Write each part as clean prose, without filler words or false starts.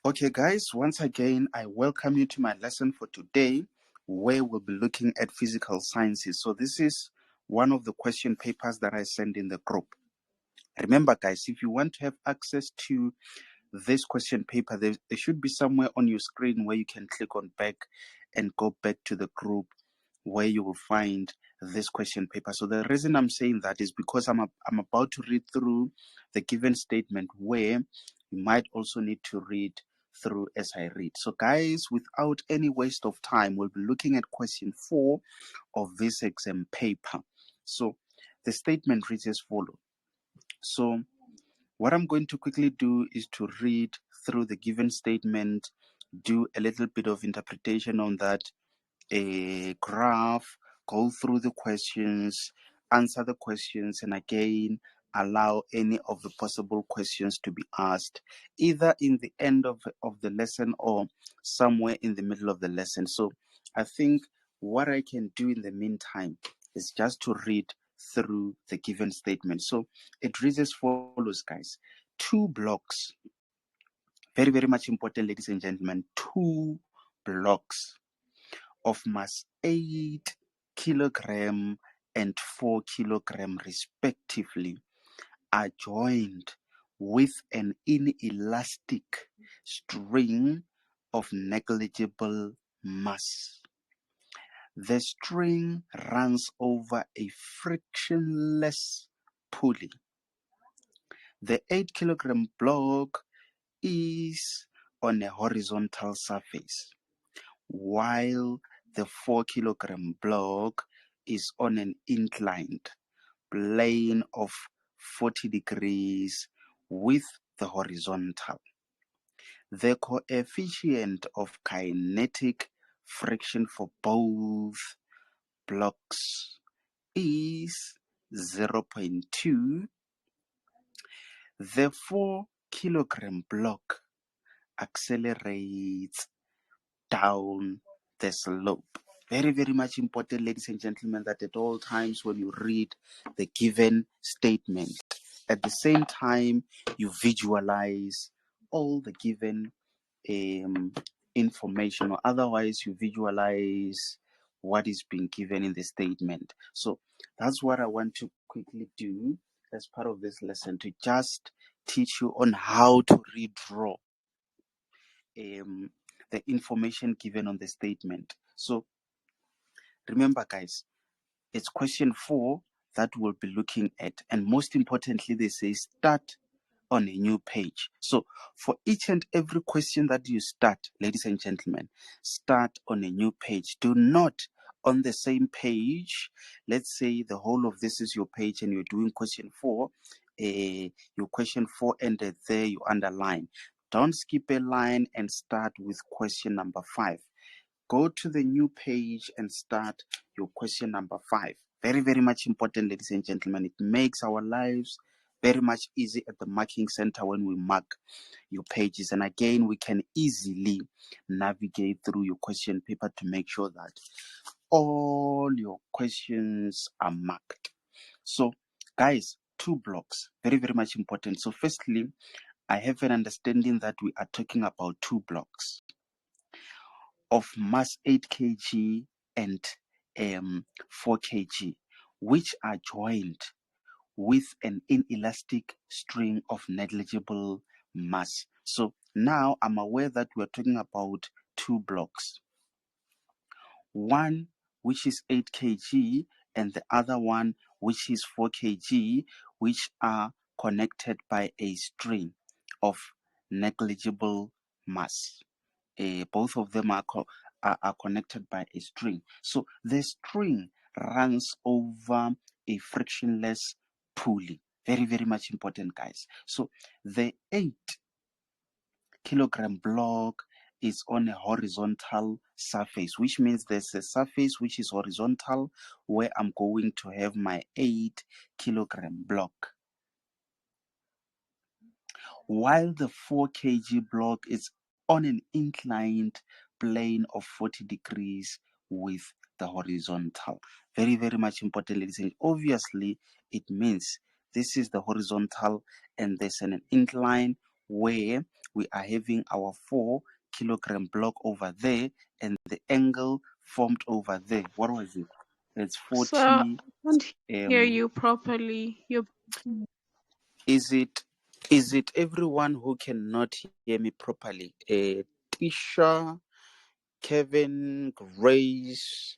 Okay, guys, once again, I welcome you to my lesson for today, where we'll be looking at physical sciences. So this is one of the question papers that I send in the group. Remember, guys, if you want to have access to this question paper, there should be somewhere on your screen where you can click on back and go back to the group where you will find this question paper. So the reason I'm saying that is because I'm about to read through the given statement where you might also need to read through as I read. So guys, without any waste of time, we'll be looking at question 4 of this exam paper. So the statement reads as follows. So what I'm going to quickly do is to read through the given statement, do a little bit of interpretation on that graph, go through the questions, answer the questions, and again, allow any of the possible questions to be asked, either in the end of the lesson or somewhere in the middle of the lesson. So I think what I can do in the meantime is just to read through the given statement. So it reads as follows, guys. 2 blocks, very, very much important, ladies and gentlemen, 2 blocks of mass 8 kilogram and 4 kilogram respectively are joined with an inelastic string of negligible mass. The string runs over a frictionless pulley. The 8 kilogram block is on a horizontal surface, while the 4 kilogram block is on an inclined plane of 40 degrees with the horizontal. The coefficient of kinetic friction for both blocks is 0.2. The 4 kilogram block accelerates down the slope. Very, very much important, ladies and gentlemen, that at all times when you read the given statement, at the same time you visualize all the given information, or otherwise you visualize what is being given in the statement. So that's what I want to quickly do as part of this lesson, to just teach you on how to redraw the information given on the statement. So remember, guys, it's question 4 that we'll be looking at, and most importantly, they say start on a new page. So for each and every question that you start, ladies and gentlemen, start on a new page. Do not on the same page. Let's say the whole of this is your page and you're doing question 4, your question 4 ended there, you underline. Don't skip a line and start with question number 5. Go to the new page and start your question number 5. Very, very much important, ladies and gentlemen. It makes our lives very much easy at the marking center when we mark your pages. And again, we can easily navigate through your question paper to make sure that all your questions are marked. So, guys, 2 blocks, very, very much important. So firstly, I have an understanding that we are talking about 2 blocks of mass 8 kg and 4 kg, which are joined with an inelastic string of negligible mass. So now I'm aware that we're talking about 2 blocks. One which is 8 kg and the other one which is 4 kg, which are connected by a string of negligible mass. Both of them are connected by a string. So the string runs over a frictionless pulley. Very, very much important, guys. So the 8 kilogram block is on a horizontal surface, which means there's a surface which is horizontal where I'm going to have my 8 kilogram block, while the 4 kg block is on an inclined plane of 40 degrees with the horizontal. Very, very much important, ladies and obviously it means this is the horizontal and there's an incline where we are having our 4 kilogram block over there, and the angle formed over there, what was it? It's So I 40. can't hear you properly. Is it everyone who cannot hear me properly? Tisha, Kevin, Grace,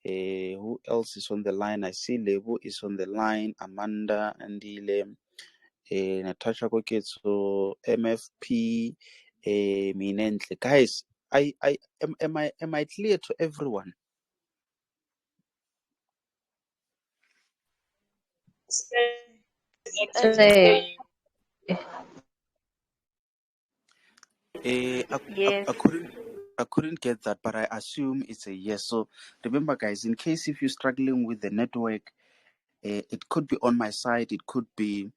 who else is on the line? I see Lebu is on the line, Amanda, Andile, Natasha Koketso, MFP, Minentle. Guys, am I clear to everyone? Yes. I couldn't get that, but I assume it's a yes. So remember, guys, in case if you're struggling with the network, it could be on my side, it could be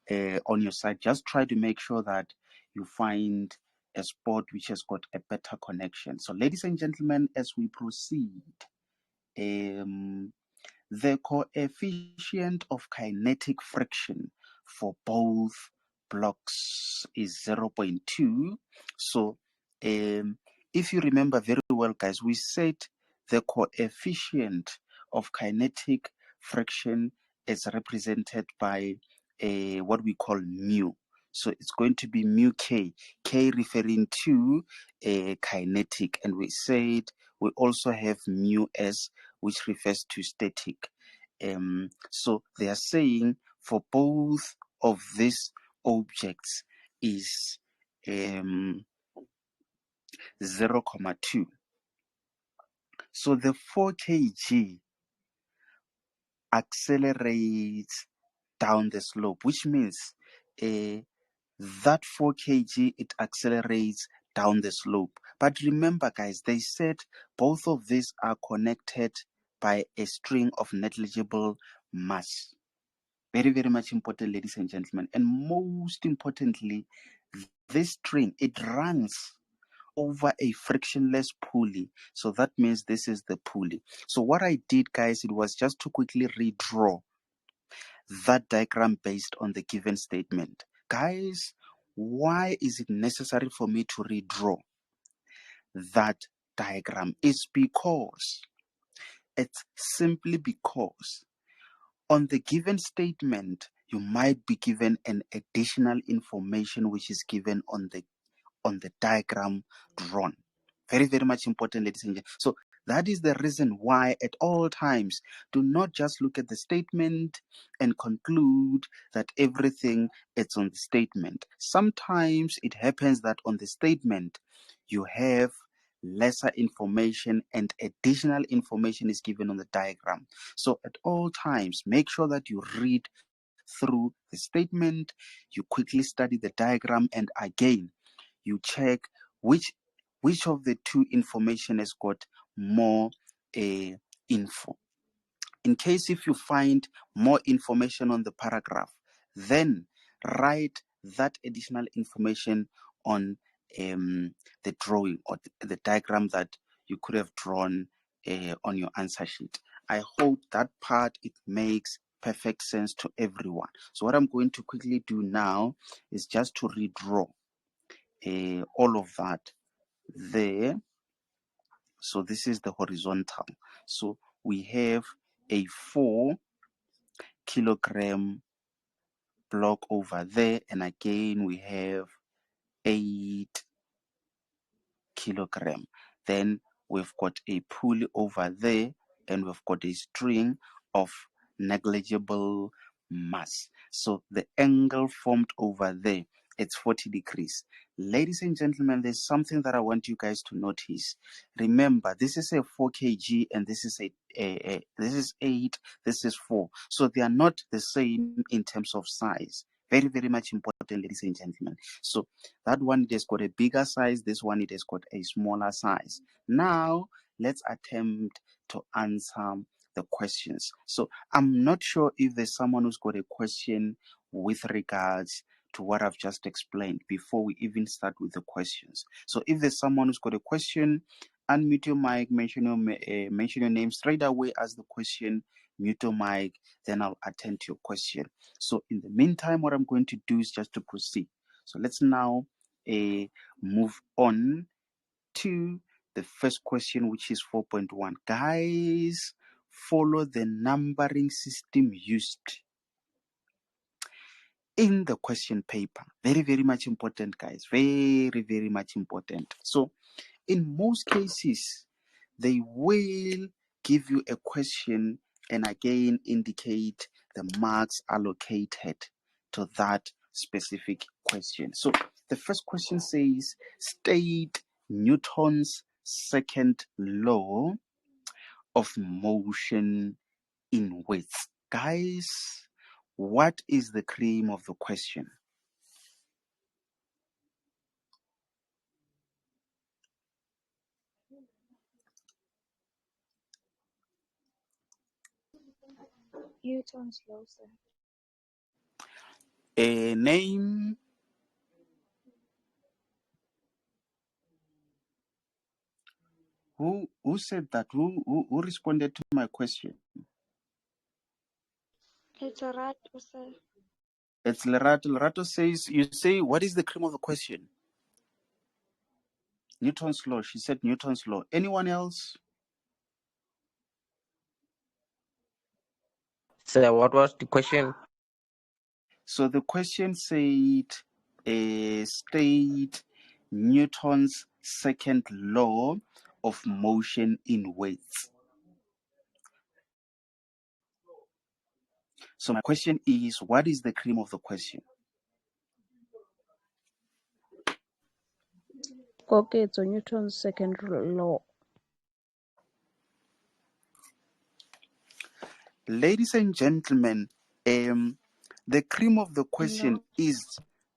on your side. Just try to make sure that you find a spot which has got a better connection. So, ladies and gentlemen, as we proceed, the coefficient of kinetic friction for both blocks is 0.2. So, if you remember very well, guys, we said the coefficient of kinetic friction is represented by what we call mu. So it's going to be mu k referring to kinetic, and we said we also have mu s, which refers to static. So they are saying for both of these objects is 0.2. So the 4 kg accelerates down the slope, which means that 4 kg, it accelerates down the slope. But remember, guys, they said both of these are connected by a string of negligible mass. Very, very much important, ladies and gentlemen. And most importantly, this string, it runs over a frictionless pulley. So that means this is the pulley. So what I did, guys, it was just to quickly redraw that diagram based on the given statement. Guys, why is it necessary for me to redraw that diagram? It's simply because on the given statement, you might be given an additional information which is given on the diagram drawn. Very, very much important, ladies and gentlemen. So that is the reason why at all times, do not just look at the statement and conclude that everything is on the statement. Sometimes it happens that on the statement, you have lesser information and additional information is given on the diagram. So at all times, make sure that you read through the statement, you quickly study the diagram, and again, you check which of the two information has got more info. In case if you find more information on the paragraph, then write that additional information on the drawing or the diagram that you could have drawn on your answer sheet. I hope that part, it makes perfect sense to everyone. So what I'm going to quickly do now is just to redraw all of that there. So this is the horizontal. So we have a 4 kilogram block over there, and again we have 8 kilogram. Then we've got a pulley over there, and we've got a string of negligible mass. So the angle formed over there, it's 40 degrees. Ladies and gentlemen, there's something that I want you guys to notice. Remember, this is a 4 kg and this is this is 8, this is 4. So they are not the same in terms of size. Very, very much important, ladies and gentlemen. So that one, it has got a bigger size. This one, it has got a smaller size. Now, let's attempt to answer the questions. So I'm not sure if there's someone who's got a question with regards to what I've just explained before we even start with the questions. So if there's someone who's got a question, unmute your mic, mention your name straight away, ask the question, mute your mic, then I'll attend to your question. So in the meantime, what I'm going to do is just to proceed. So let's now move on to the first question, which is 4.1. Guys, follow the numbering system used in the question paper. Very, very much important, guys. Very, very much important. So, in most cases, they will give you a question and again indicate the marks allocated to that specific question. So the first question says, state Newton's second law of motion in width. Guys, what is the cream of the question? Newton's law, sir. A name. Who said that? Who responded to my question? It's a rat, sir. It's Lerato. Lerato says, you say, what is the cream of the question? Newton's law. She said Newton's law. Anyone else? So what was the question? So the question said, state Newton's second law of motion in weights. So my question is, what is the cream of the question? Okay, so Newton's second law. Ladies and gentlemen, the cream of the question is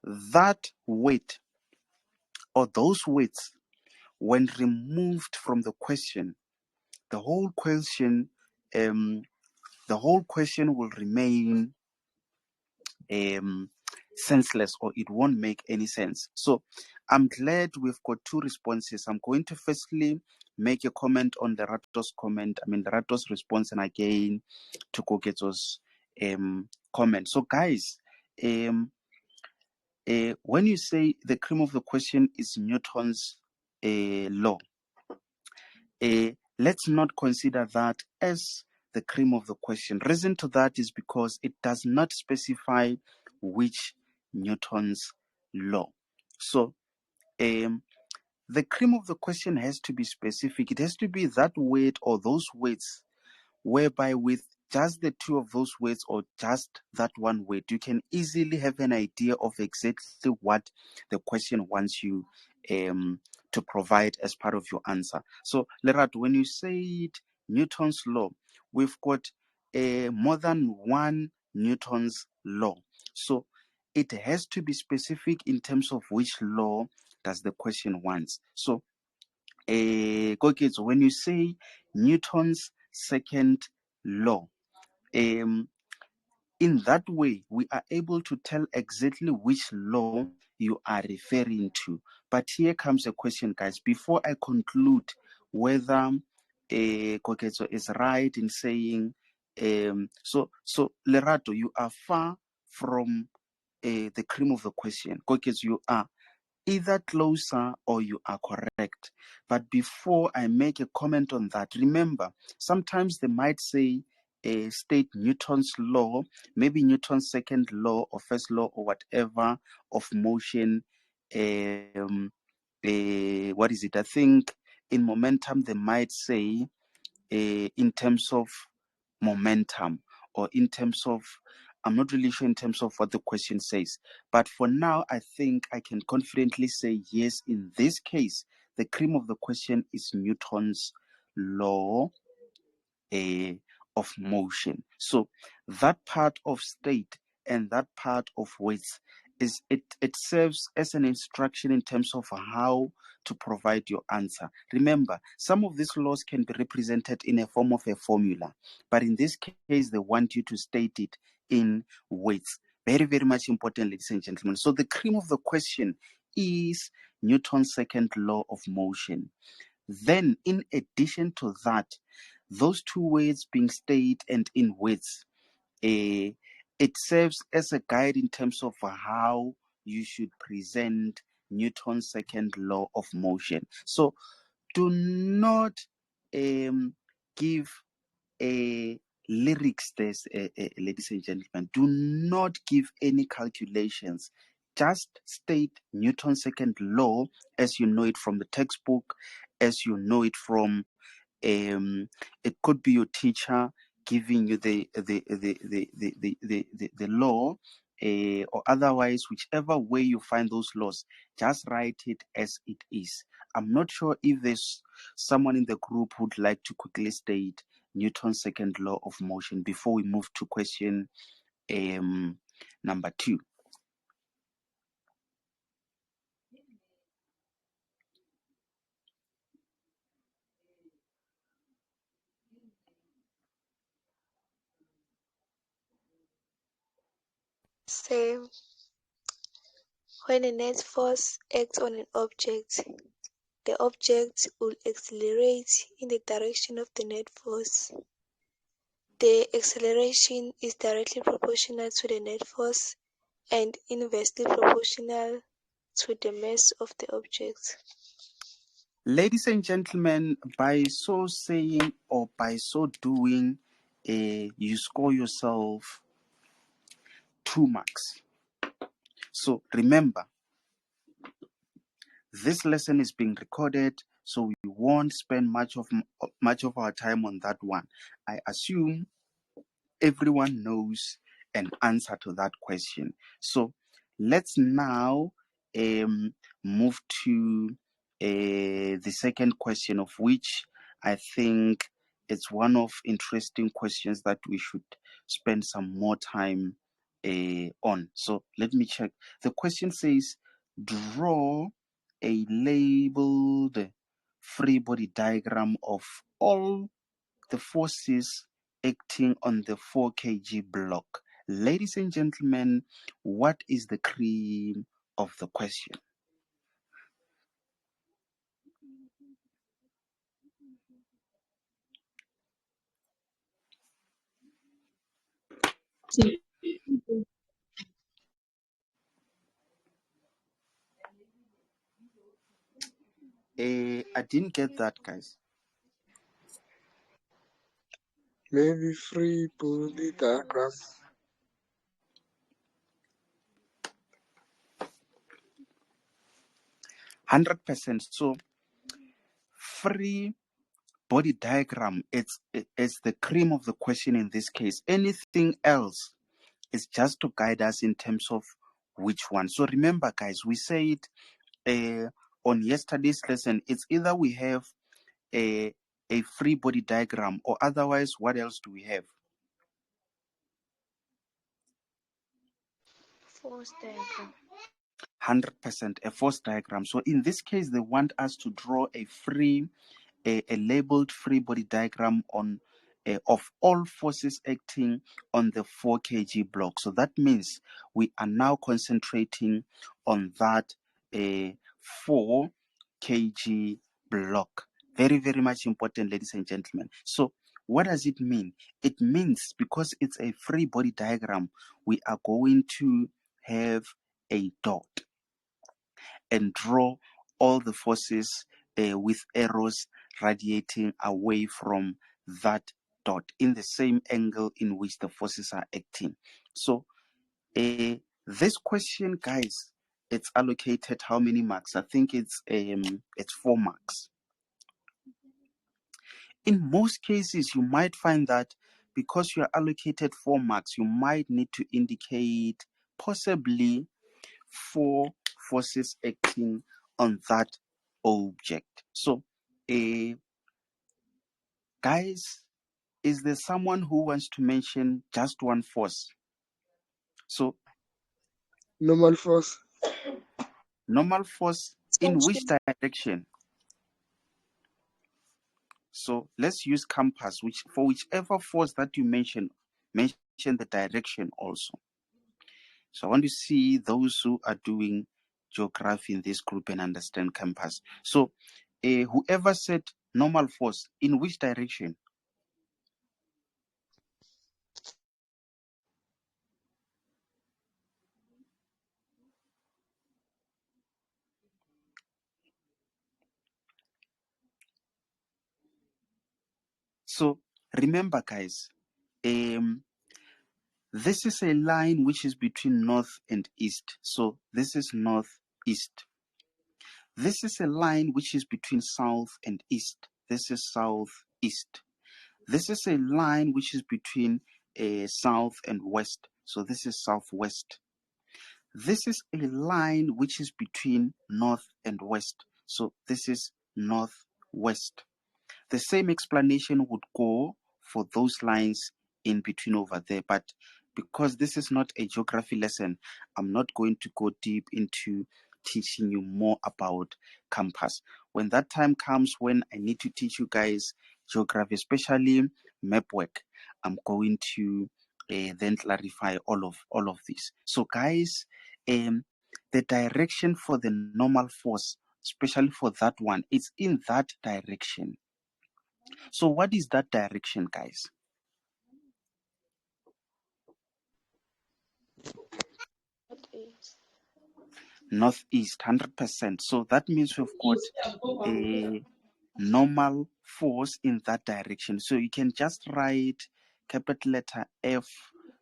that weight or those weights, when removed from the question, the whole question will remain senseless, or it won't make any sense. So I'm glad we've got two responses. I'm going to firstly make a comment on the Rato's response, and again to Koketso's comment. So guys, when you say the cream of the question is Newton's law, let's not consider that as the cream of the question. Reason to that is because it does not specify which Newton's law. So the cream of the question has to be specific. It has to be that weight or those weights whereby with just the two of those weights or just that one weight, you can easily have an idea of exactly what the question wants you to provide as part of your answer. So, Lerat, when you say Newton's law, we've got more than one Newton's law. So, it has to be specific in terms of which law does the question wants. So, when you say Newton's second law, in that way, we are able to tell exactly which law you are referring to. But here comes a question, guys. Before I conclude whether Koketso is right in saying, so Lerato, you are far from the cream of the question. Koketso, you are either closer or you are correct. But before I make a comment on that, remember, sometimes they might say state Newton's law, maybe Newton's second law or first law or whatever of motion. What is it? I think in momentum they might say in terms of momentum, or in terms of, I'm not really sure in terms of what the question says. But for now, I think I can confidently say yes, in this case, the cream of the question is Newton's law of motion. So that part of state and that part of weights is it serves as an instruction in terms of how to provide your answer. Remember, some of these laws can be represented in a form of a formula, but in this case they want you to state it in weights. Very, very much important, ladies and gentlemen. So the cream of the question is Newton's second law of motion. Then, in addition to that, those two words being state and in weights, it serves as a guide in terms of how you should present Newton's second law of motion. So do not give a lyrics this, ladies and gentlemen. Do not give any calculations. Just state Newton's second law as you know it from the textbook, as you know it from it could be your teacher giving you the law, or otherwise, whichever way you find those laws, just write it as it is. I'm not sure if there's someone in the group who'd like to quickly state Newton's second law of motion before we move to question number 2. Say, when a net force acts on an object, the object will accelerate in the direction of the net force. The acceleration is directly proportional to the net force and inversely proportional to the mass of the object. Ladies and gentlemen, by so saying or by so doing, you score yourself 2 marks. So remember, this lesson is being recorded, so we won't spend much of our time on that one. I assume everyone knows an answer to that question. So let's now move to the second question, of which I think it's one of interesting questions that we should spend some more time on. So let me check. The question says, draw a labeled free body diagram of all the forces acting on the 4 kg block. Ladies and gentlemen, what is the cream of the question? I didn't get that, guys. Maybe free pulley diagram. 100%. So free body diagram, it's the cream of the question in this case. Anything else is just to guide us in terms of which one. So remember, guys, we said on yesterday's lesson, it's either we have a free body diagram, or otherwise, what else do we have? Force diagram. 100% a force diagram. So in this case, they want us to draw a labeled free body diagram on of all forces acting on the 4 kg block. So that means we are now concentrating on that 4 kg block. Very, very much important, ladies and gentlemen. So what does it mean? It means, because it's a free body diagram, we are going to have a dot and draw all the forces with arrows radiating away from that dot in the same angle in which the forces are acting. So this question, guys, it's allocated how many marks? I think it's 4 marks. In most cases, you might find that because you are allocated 4 marks, you might need to indicate possibly 4 forces acting on that object. So, guys, is there someone who wants to mention just one force? So, Normal force. normal force in which direction? So let's use compass, which for whichever force that you mention the direction also. So I want to see those who are doing geography in this group and understand compass. So whoever said normal force, in which direction? So remember, guys, this is a line which is between north and east. So this is northeast. This is a line which is between south and east. This is southeast. This is a line which is between south and west. So this is southwest. This is a line which is between north and west. So this is northwest. The same explanation would go for those lines in between over there, but because this is not a geography lesson, I'm not going to go deep into teaching you more about compass. When that time comes when I need to teach you guys geography, especially map work, I'm going to then clarify all of this. So guys, the direction for the normal force, especially for that one, it's in that direction. So what is that direction, guys? Northeast, 100%. So that means we've got a normal force in that direction. So you can just write capital letter F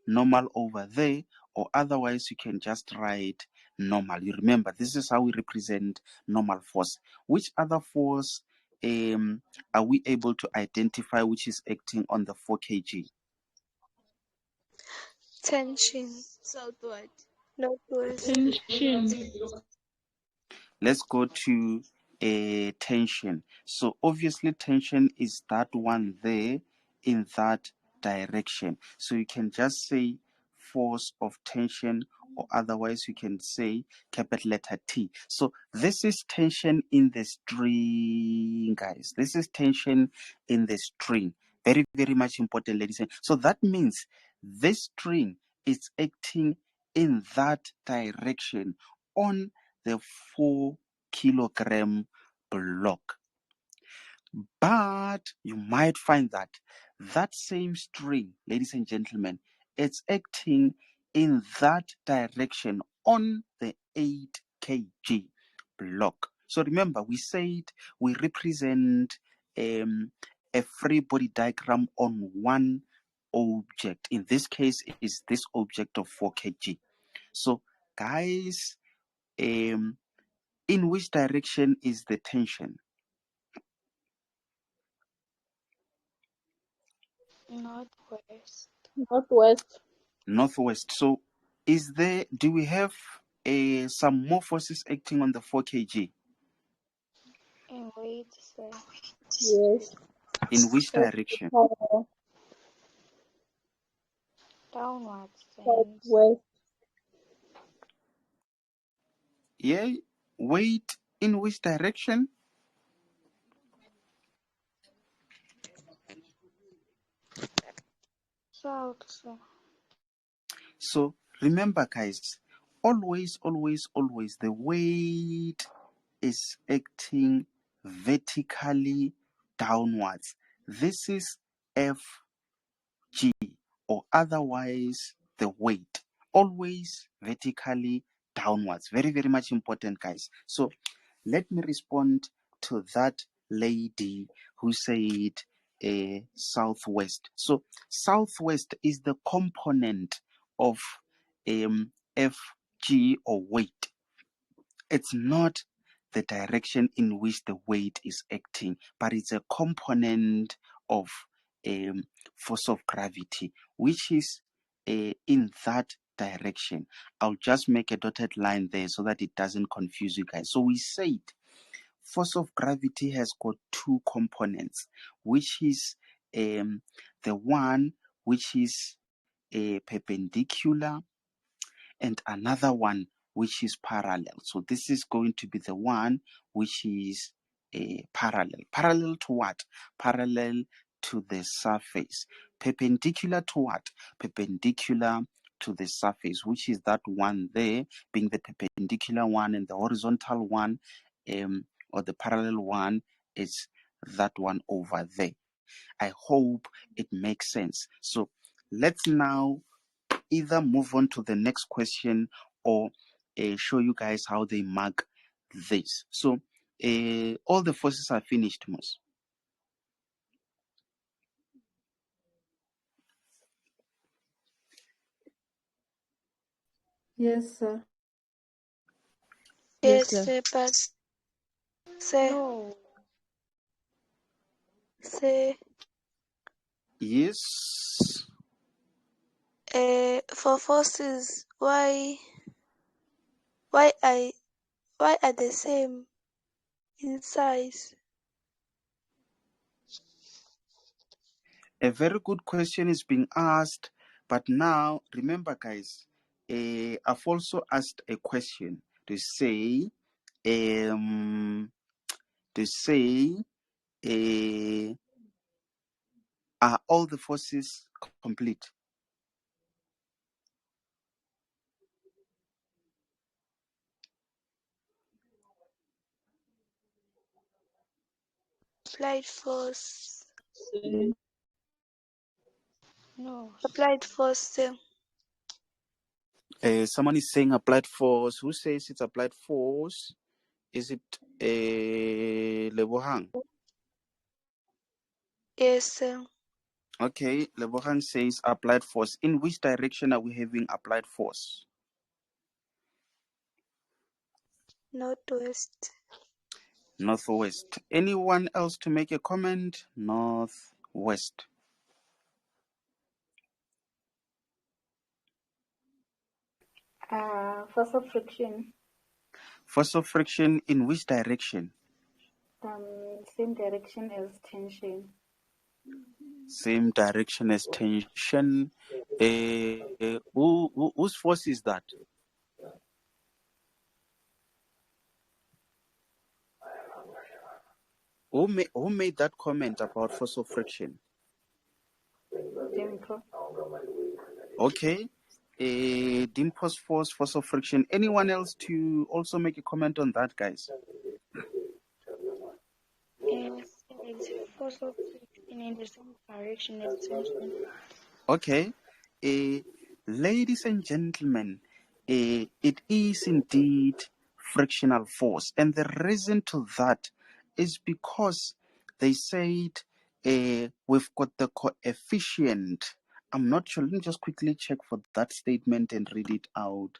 normal over there, or otherwise you can just write normal. You remember, this is how we represent normal force. Which other force are we able to identify which is acting on the 4 kg? Tension. Southward. Northwest. Tension. Let's go to a tension. So obviously tension is that one there in that direction. So you can just say force of tension, or otherwise you can say capital letter T. So this is tension in the string, guys. This is tension in the string. Very, very much important, ladies and so that means this string is acting in that direction on the 4 kilogram block. But you might find that that same string, ladies and gentlemen, it's acting in that direction on the 8 kg block. So remember, we said we represent a free body diagram on one object. In this case, it is this object of 4 kg. So guys, in which direction is the tension? Northwest. Northwest. Northwest. So do we have some more forces acting on the 4 kg? And wait, sir. Yes. In which direction? Downwards. Southwest. Yeah, weight in which direction? South, sir. So remember, guys, always, always, always the weight is acting vertically downwards. This is FG, or otherwise the weight, always vertically downwards. Very, very much important, guys. So let me respond to that lady who said southwest. So southwest is the component of FG, or weight. It's not the direction in which the weight is acting, but it's a component of force of gravity, which is in that direction. I'll just make a dotted line there so that it doesn't confuse you guys. So we said force of gravity has got two components, which is the one which is perpendicular, and another one which is parallel. So this is going to be the one which is parallel. Parallel to what? Parallel to the surface. Perpendicular to what? Perpendicular to the surface, which is that one there, being the perpendicular one, and the horizontal one, or the parallel one, is that one over there. I hope it makes sense. So let's now either move on to the next question, or show you guys how they mark this. So all the forces are finished, Mos. Yes, sir. Yes, Yes, sir. but say, No. say, Yes. for forces, why I why are the same in size? A very good question is being asked, but now remember, guys, I've also asked a question to say, um, to say, uh, are all the forces complete? Applied force. No. Applied force. Someone is saying applied force. Who says it's applied force? Is it Lebohang? Yes, Okay, Lebohang says applied force. In which direction are we having applied force? northwest. Northwest. Anyone else to make a comment? Northwest. Force of friction. Force of friction in which direction? Same direction as tension. Same direction as tension. Whose force is that? Who made that comment about force of friction? Dimple. Okay. Dimpo's force of friction. Anyone else to also make a comment on that, guys? Yes, it's force of friction in the same direction as tension. Okay. Ladies and gentlemen, it is indeed frictional force. And the reason to that is because they said we've got the coefficient. I'm not sure. Let me just quickly check for that statement and read it out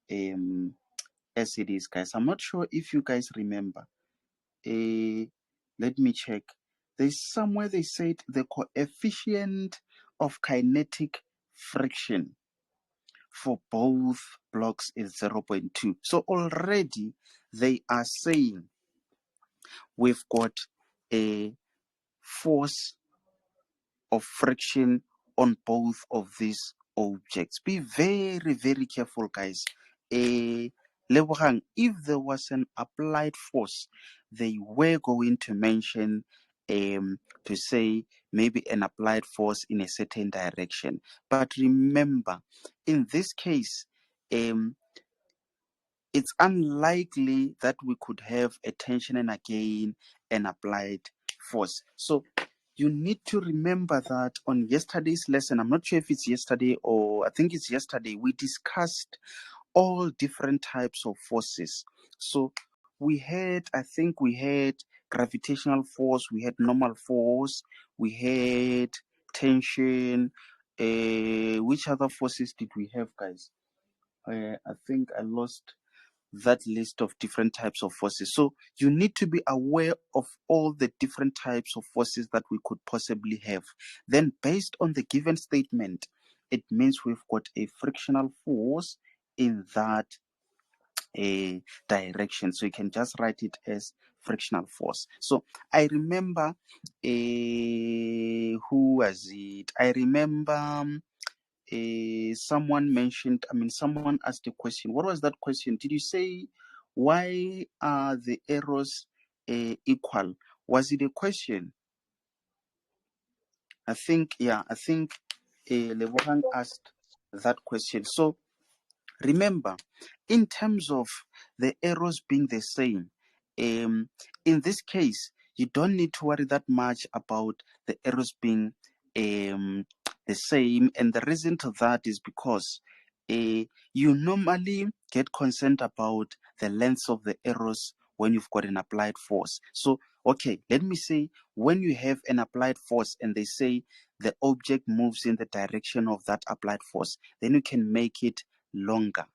as it is, guys. I'm not sure if you guys remember. Let me check. There's somewhere they said the coefficient of kinetic friction for both blocks is 0.2. So already they are saying we've got a force of friction on both of these objects. Be very, very careful, guys. Lebohang, if there was an applied force, they were going to mention to say maybe an applied force in a certain direction. But remember, in this case, it's unlikely that we could have a tension and again an applied force. So you need to remember that on yesterday's lesson, I'm not sure if it's yesterday or I think it's yesterday, we discussed all different types of forces. So I think we had gravitational force, we had normal force, we had tension. Which other forces did we have, guys? I think I lost that list of different types of forces. So you need to be aware of all the different types of forces that we could possibly have. Then, based on the given statement, it means we've got a frictional force in that direction. So you can just write it as frictional force. So I remember, who was it? I remember someone asked a question. What was that question? Did you say why are the arrows equal? Was it a question? I think Lebohang asked that question. So remember, in terms of the arrows being the same, in this case, you don't need to worry that much about the arrows being the same. And the reason to that is because you normally get concerned about the length of the arrows when you've got an applied force. So, okay, let me say when you have an applied force and they say the object moves in the direction of that applied force, then you can make it longer.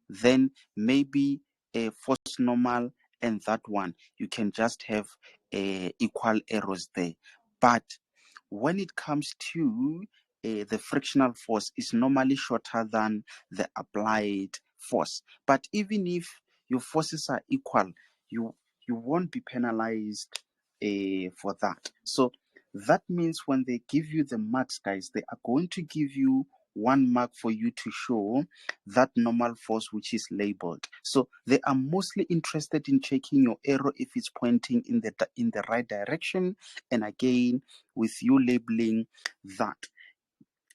then maybe a force normal and that one, you can just have equal errors there. But when it comes to the frictional force is normally shorter than the applied force. But even if your forces are equal, you won't be penalized for that. So that means when they give you the marks, guys, they are going to give you 1 mark for you to show that normal force which is labeled. So they are mostly interested in checking your arrow if it's pointing in the right direction, and again with you labeling that,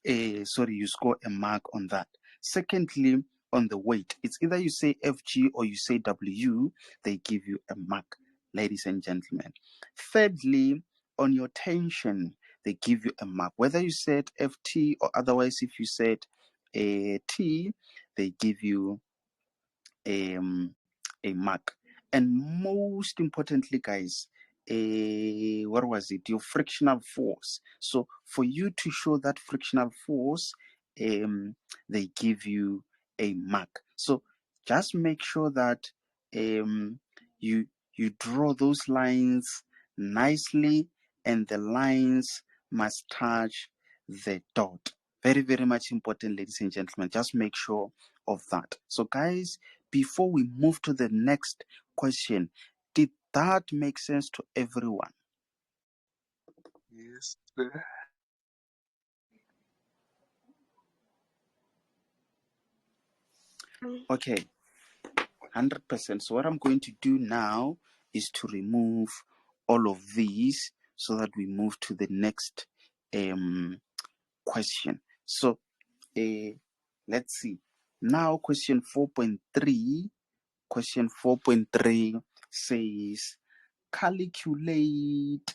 you score a mark on that. Secondly, on the weight, it's either you say FG or you say W, they give you a mark, ladies and gentlemen. Thirdly, on your tension, they give you a mark. Whether you said FT or otherwise, if you said T, they give you a mark. And most importantly, guys, what was it? Your frictional force. So for you to show that frictional force, they give you a mark. So just make sure that you draw those lines nicely, and the lines must touch the dot. Very, very much important, ladies and gentlemen. Just make sure of that. So guys, before we move to the next question, did that make sense to everyone? Yes, sir. Okay, 100%. So what I'm going to do now is to remove all of these so that we move to the next question. So let's see. Now question 4.3. Question 4.3 says, calculate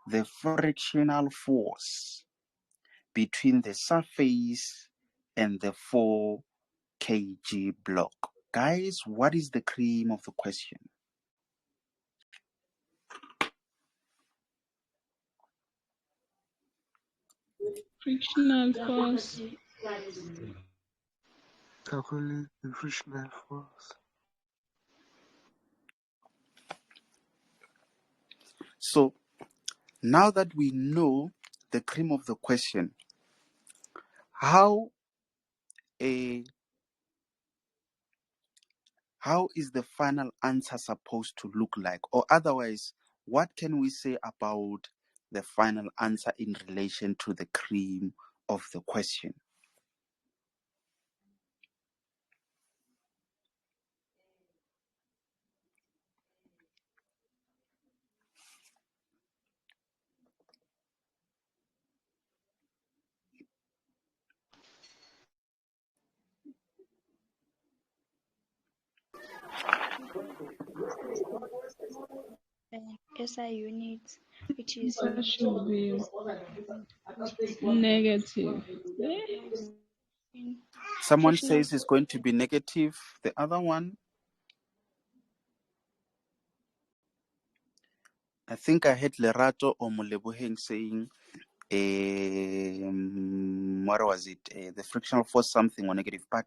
the frictional force between the surface and the 4 kg block. Guys, what is the cream of the question? Frictional force. Calculate the frictional force. So now that we know the cream of the question, how is the final answer supposed to look like? Or otherwise, what can we say about the final answer in relation to the cream of the question? SI units, which is That should be negative. Someone frictional. says it's going to be negative. The other one, I think I heard Lerato or Moleboheng saying, what was it? The frictional force something or negative. But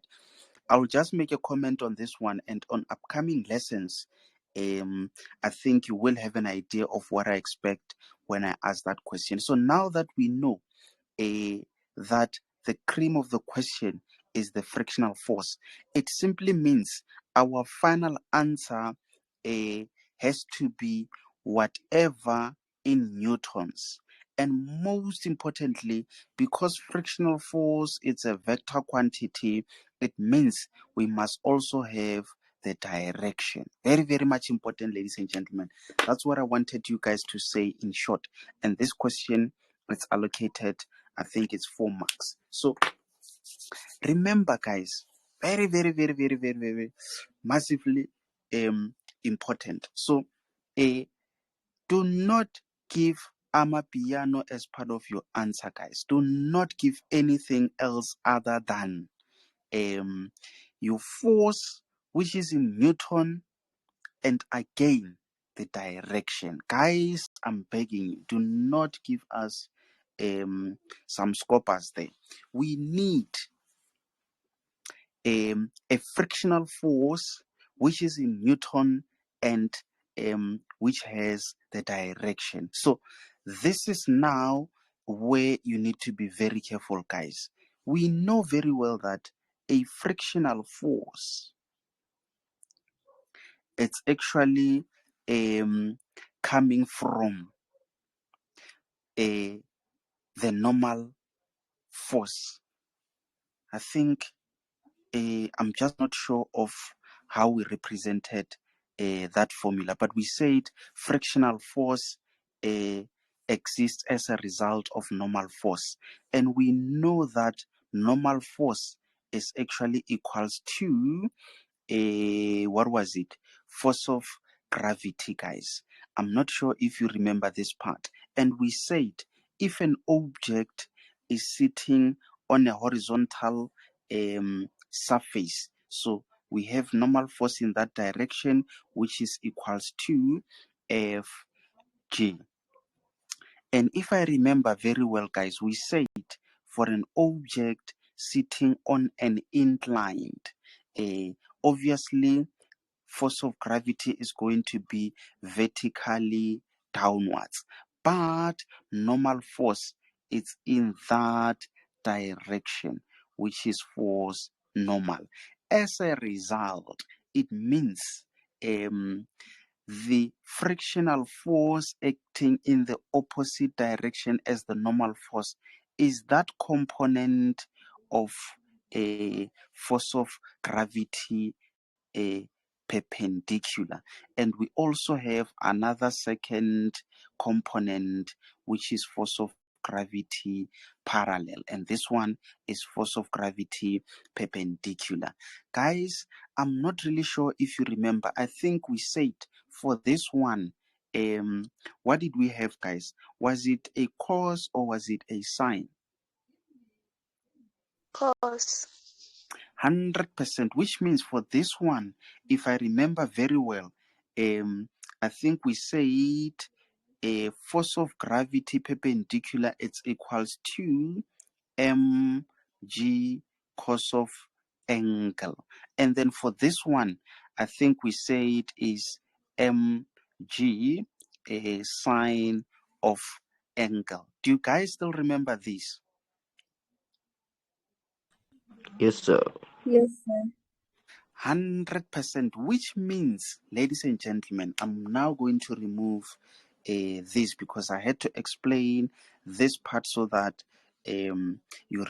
I'll just make a comment on this one, and on upcoming lessons, I think you will have an idea of what I expect when I ask that question. So now that we know that the cream of the question is the frictional force, it simply means our final answer has to be whatever in newtons. And most importantly, because frictional force is a vector quantity, it means we must also have the direction. Very, very much important, ladies and gentlemen. That's what I wanted you guys to say in short. And this question is allocated, I think it's 4 marks. So remember, guys, very, very, very, very, very, very massively important. So do not give Amapiano as part of your answer, guys. Do not give anything else other than your force, which is in Newton, and again the direction. Guys, I'm begging you, do not give us some scopers there. We need a frictional force which is in Newton and which has the direction. So this is now where you need to be very careful, guys. We know very well that a frictional force, it's actually coming from the normal force. I think I'm just not sure of how we represented that formula, but we said frictional force exists as a result of normal force, and we know that normal force is actually equals to what was it? Force of gravity, guys. I'm not sure if you remember this part. And we said if an object is sitting on a horizontal surface, so we have normal force in that direction, which is equals to Fg. And if I remember very well, guys, we said for an object sitting on an inclined, obviously force of gravity is going to be vertically downwards, but normal force is in that direction, which is force normal. As a result, it means the frictional force acting in the opposite direction as the normal force is that component of a force of gravity perpendicular. And we also have another second component, which is force of gravity parallel, and this one is force of gravity perpendicular. Guys, I'm not really sure if you remember. I think we said for this one, what did we have, guys? Was it a cos or was it a sine? Cos. 100%, which means for this one, if I remember very well, I think we said a force of gravity perpendicular, it's equals to mg cos of angle. And then for this one, I think we said is mg sine of angle. Do you guys still remember this? Yes, sir. Yes, sir. 100%, which means, ladies and gentlemen, I'm now going to remove this because I had to explain this part so that you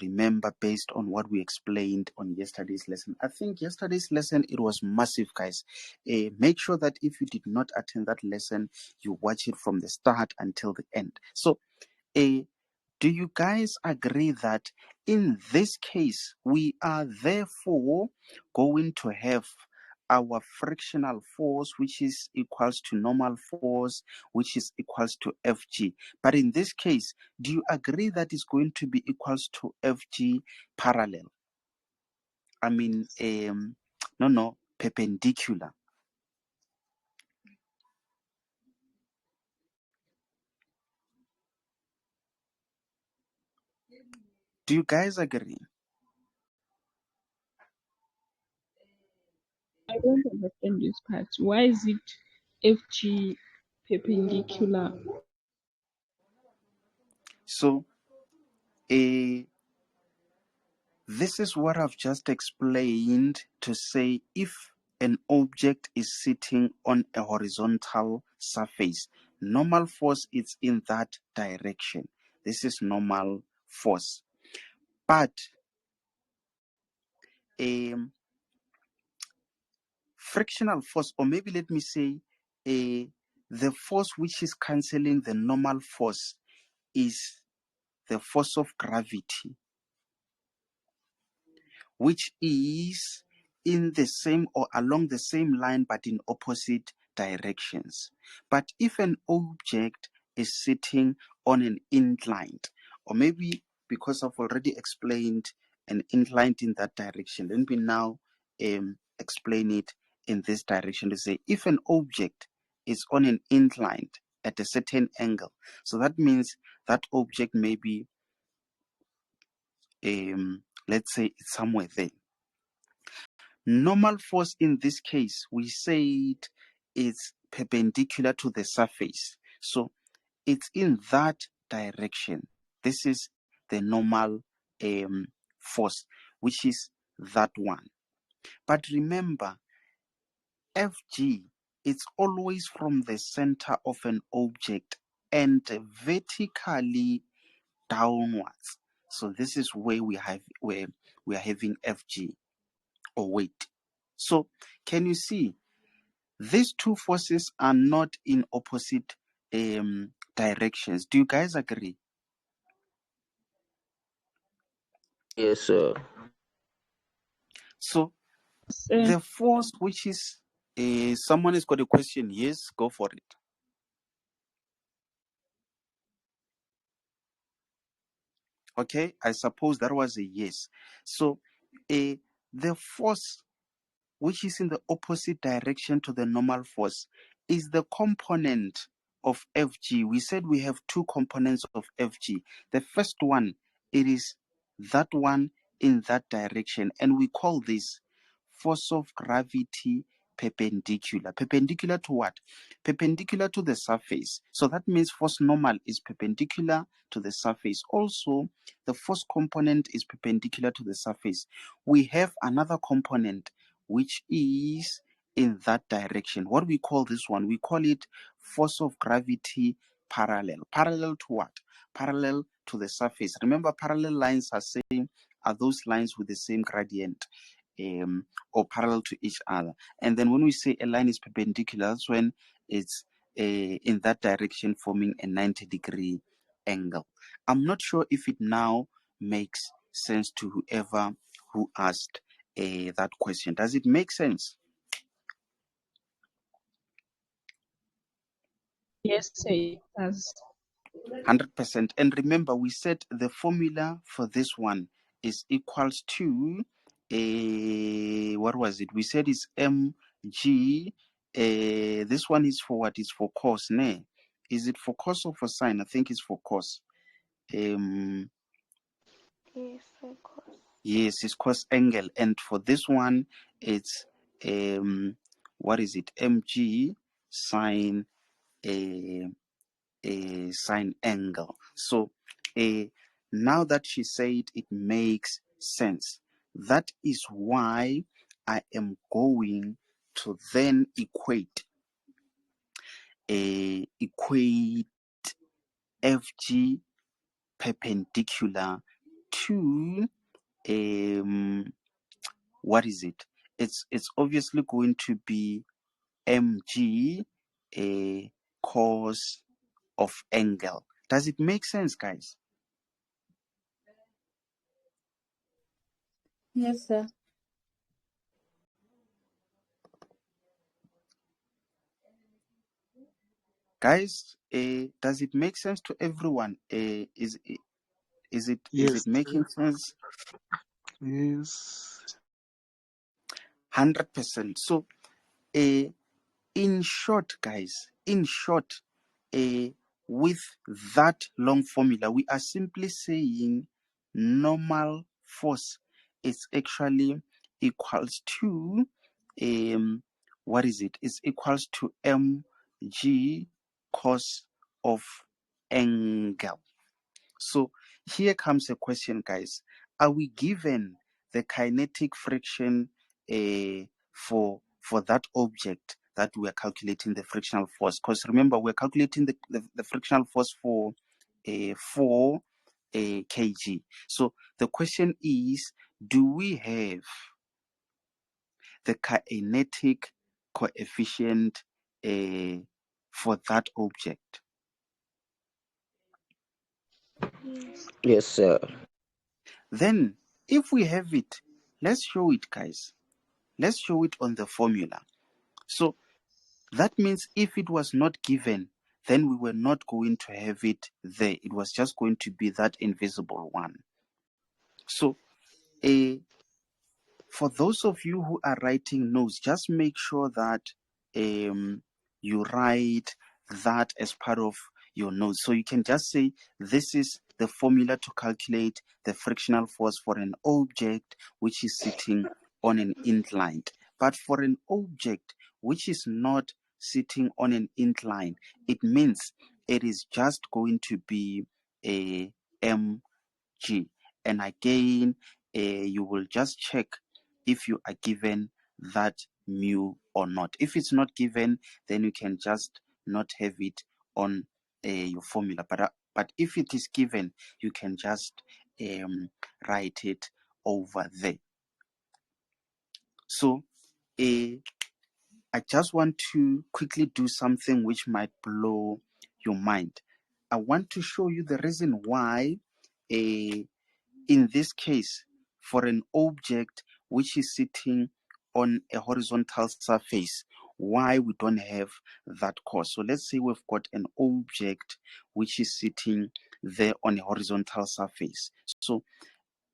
remember based on what we explained on yesterday's lesson. I think yesterday's lesson, it was massive, guys. Make sure that if you did not attend that lesson, you watch it from the start until the end. So, do you guys agree that in this case, we are therefore going to have our frictional force, which is equals to normal force, which is equals to Fg. But in this case, do you agree that is going to be equals to Fg parallel? I mean, no, perpendicular. Do you guys agree? I don't understand this part. Why is it FG perpendicular? So, this is what I've just explained to say if an object is sitting on a horizontal surface, normal force is in that direction. This is normal force. But a frictional force, or maybe let me say the force which is cancelling the normal force is the force of gravity, which is in the same or along the same line but in opposite directions. But if an object is sitting on an inclined, or maybe because I've already explained an inclined in that direction, let me now explain it in this direction to say if an object is on an inclined at a certain angle, so that means that object may be let's say it's somewhere there. Normal force in this case, we said it's perpendicular to the surface. So it's in that direction. This is the normal force, which is that one. But remember, Fg, it's always from the center of an object and vertically downwards. So this is where we are having Fg, or weight. So can you see these two forces are not in opposite directions? Do you guys agree? Yes, sir. So Uh, the force which is someone has got a question. Yes, go for it. Okay, I suppose that was a yes. So the force which is in the opposite direction to the normal force is the component of Fg. We said we have two components of Fg. The first one, it is that one in that direction, and we call this force of gravity perpendicular. Perpendicular to what? Perpendicular to the surface. So that means force normal is perpendicular to the surface. Also, the force component is perpendicular to the surface. We have another component which is in that direction. What we call this one? We call it force of gravity parallel. Parallel to what? Parallel to the surface. Remember, parallel lines are those lines with the same gradient, or parallel to each other. And then when we say a line is perpendicular, that's when it's in that direction, forming a 90-degree angle. I'm not sure if it now makes sense to whoever who asked that question. Does it make sense? yes, it does. 100%. And remember, we said the formula for this one is equals to what was it? We said it's mg. This one is for what? Is for cos, ne? Is it for cos or for sine? I think it's for cos. Yes, of course. Yes, it's cos angle. And for this one, it's what is it? Mg sine a sine angle. So now that she said, it makes sense. That is why I am going to then equate Fg perpendicular to what is it? It's obviously going to be mg cos of angle. Does it make sense, guys? Yes, sir. Guys, does it make sense to everyone? Is Yes, it making sense? yes, 100%. So, in short, guys, with that long formula, we are simply saying normal force is actually equals to what is it? It's equals to mg cos of angle. So here comes a question, guys. Are we given the kinetic friction for that object that we are calculating the frictional force? Because remember, we're calculating the frictional force for 4 kg. So the question is, do we have the kinetic coefficient for that object? Yes. Yes, sir. Then, if we have it, let's show it, guys. Let's show it on the formula. So that means if it was not given, then we were not going to have it there. It was just going to be that invisible one. So for those of you who are writing notes, just make sure that you write that as part of your notes. So you can just say, this is the formula to calculate the frictional force for an object which is sitting on an incline. But for an object which is not sitting on an incline, it means it is just going to be a mg. And again, you will just check if you are given that mu or not. If it's not given, then you can just not have it on your formula. But if it is given, you can just write it over there. So I just want to quickly do something which might blow your mind. I want to show you the reason why in this case, for an object which is sitting on a horizontal surface, why we don't have that cos. So let's say we've got an object which is sitting there on a horizontal surface. So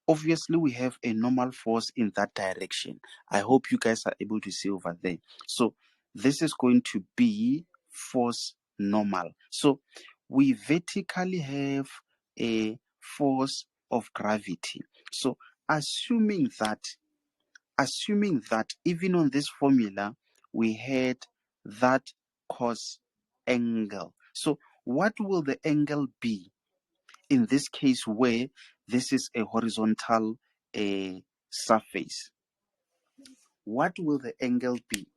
obviously we have a normal force in that direction. I hope you guys are able to see over there. So this is going to be force normal. So we vertically have a force of gravity. So assuming that even on this formula we had that cos angle. So what will the angle be in this case where this is a horizontal surface? What will the angle be?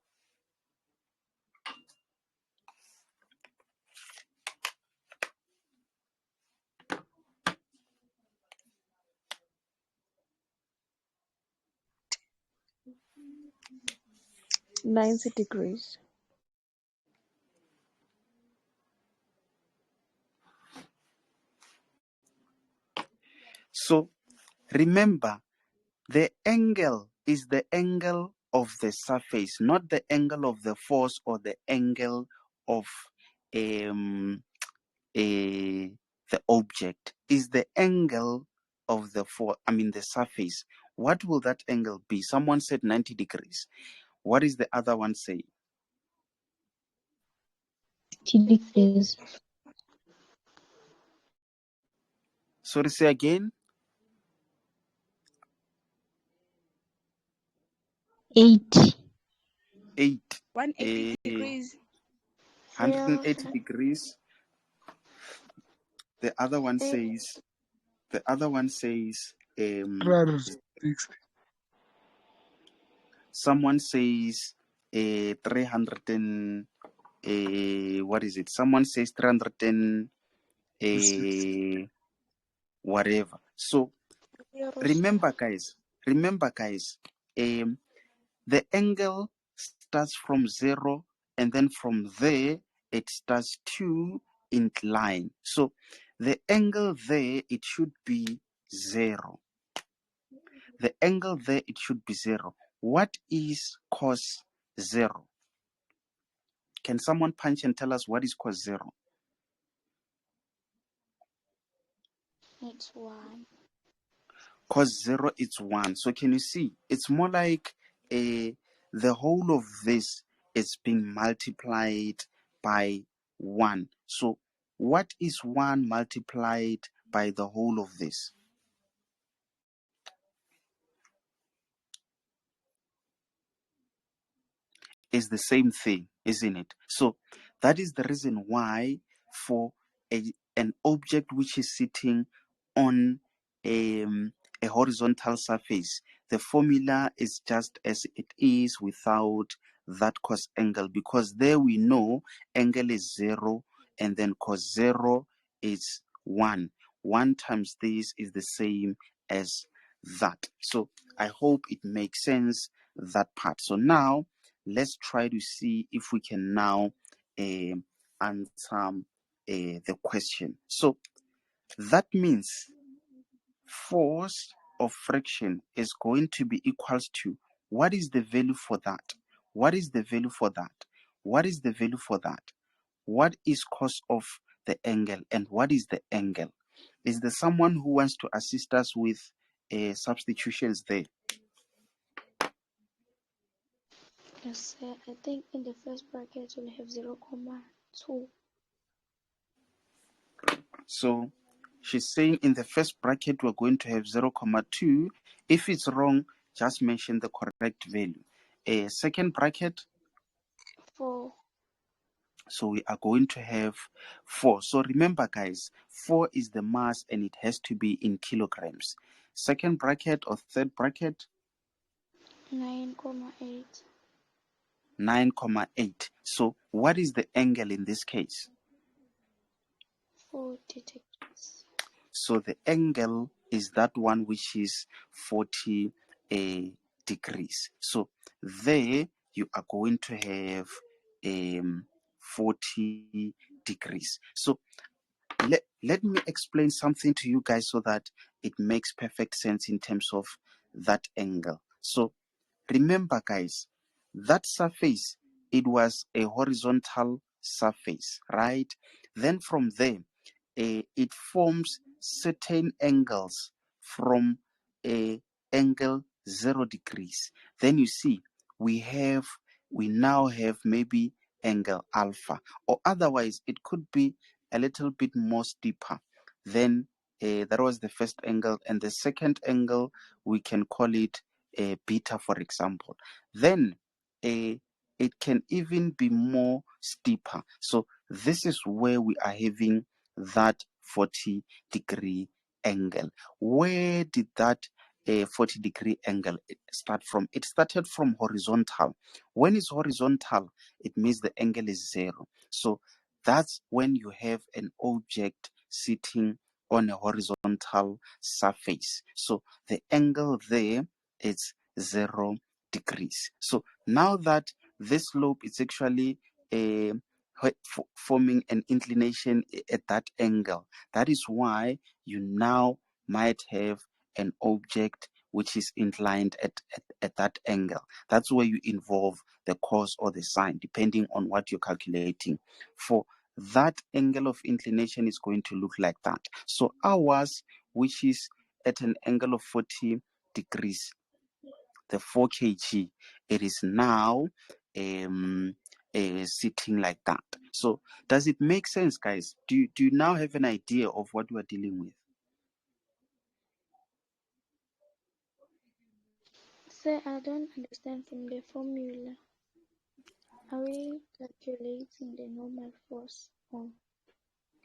$90. So remember, the angle is the angle of the surface, not the angle of the force or the angle of the object. Is the angle of the the surface. What will that angle be? Someone said 90 degrees. What is the other one saying? 80 degrees. Sorry, say again. 80. 180 degrees. 180 degrees. The other one says 360. someone says 300 and what is it? Someone says 300 and whatever. So remember guys, the angle starts from 0 and then from there it starts to incline. So the angle there, it should be 0. The angle there, it should be 0. What is cos 0? Can someone punch and tell us what is cos 0? It's 1. Cos 0 is 1. So can you see? It's more like the whole of this is being multiplied by 1. So what is 1 multiplied by the whole of this? Is the same thing, isn't it? So that is the reason why for an object which is sitting on a horizontal surface, the formula is just as it is without that cos angle, because there we know angle is 0 and then cos 0 is 1. 1 times this is the same as that. So I hope it makes sense, that part. So now let's try to see if we can now answer the question. So that means force of friction is going to be equals to, what is the value for that? What is the value for that? What is the value for that? What is cos of the angle and what is the angle? Is there someone who wants to assist us with substitutions there? Yes, sir. I think in the first bracket we'll have 0.2. So she's saying in the first bracket we're going to have 0.2. If it's wrong, just mention the correct value. Second bracket, 4. so we are going to have 4. So remember, guys, 4 is the mass and it has to be in kilograms. Second bracket or third bracket, 9,8. 9,8. So what is the angle in this case? 40 degrees. So the angle is that one which is 40 degrees. So there you are going to have 40 degrees. So let me explain something to you guys so that it makes perfect sense in terms of that angle. So remember, guys, that surface, it was a horizontal surface, right? Then from there, it forms certain angles from a angle 0 degrees. Then you see we now have maybe angle alpha, or otherwise it could be a little bit more steeper. Then that was the first angle, and the second angle we can call it beta, for example. Then it can even be more steeper. So this is where we are having that 40-degree angle. Where did that 40-degree angle start from? It started from horizontal. When it's horizontal, it means the angle is 0. So that's when you have an object sitting on a horizontal surface. So the angle there is 0 degrees. So now that this slope is actually forming an inclination at that angle, that is why you now might have an object which is inclined at that angle. That's where you involve the cos or the sine, depending on what you're calculating. For that angle of inclination is going to look like that. So ours, which is at an angle of 40 degrees, the 4 kg, it is now sitting like that. So does it make sense, guys? Do you now have an idea of what we're dealing with? Sir, I don't understand from the formula. Are we calculating the normal force or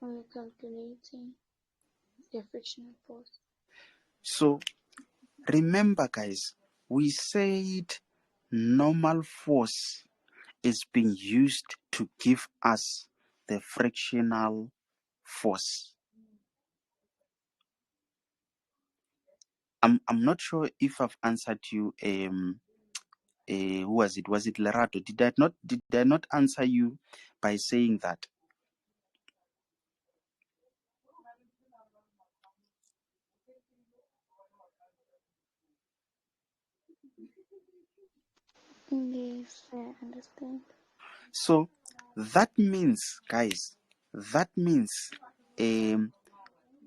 are we calculating the frictional force? So remember, guys, we said normal force is being used to give us the frictional force. I'm not sure if I've answered you. Who was it? Was it Lerato? Did I not answer you by saying that? Yes, I understand. So that means, guys,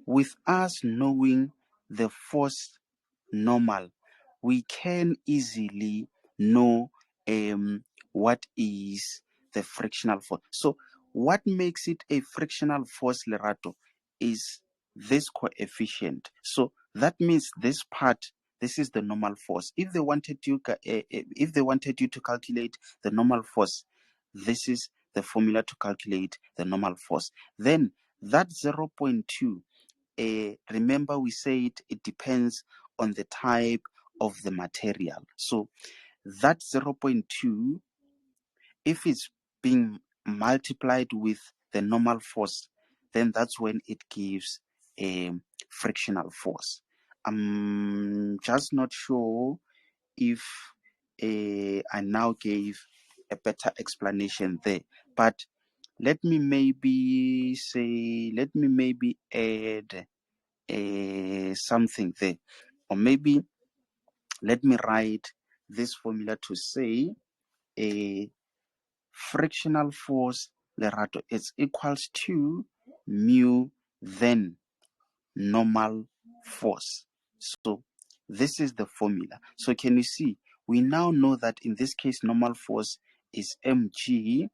with us knowing the force normal, we can easily know what is the frictional force. So what makes it a frictional force, Lerato, is this coefficient. So that means this part, this is the normal force. If they wanted you to calculate the normal force, this is the formula to calculate the normal force. Then that 0.2, remember we said it depends on the type of the material. So that 0.2, if it's being multiplied with the normal force, then that's when it gives a frictional force. I'm just not sure if I now gave a better explanation there, but let me maybe add something there, or maybe let me write this formula to say a frictional force, Lerato, is equals to mu then normal force. So this is the formula. So can you see, we now know that in this case normal force is mg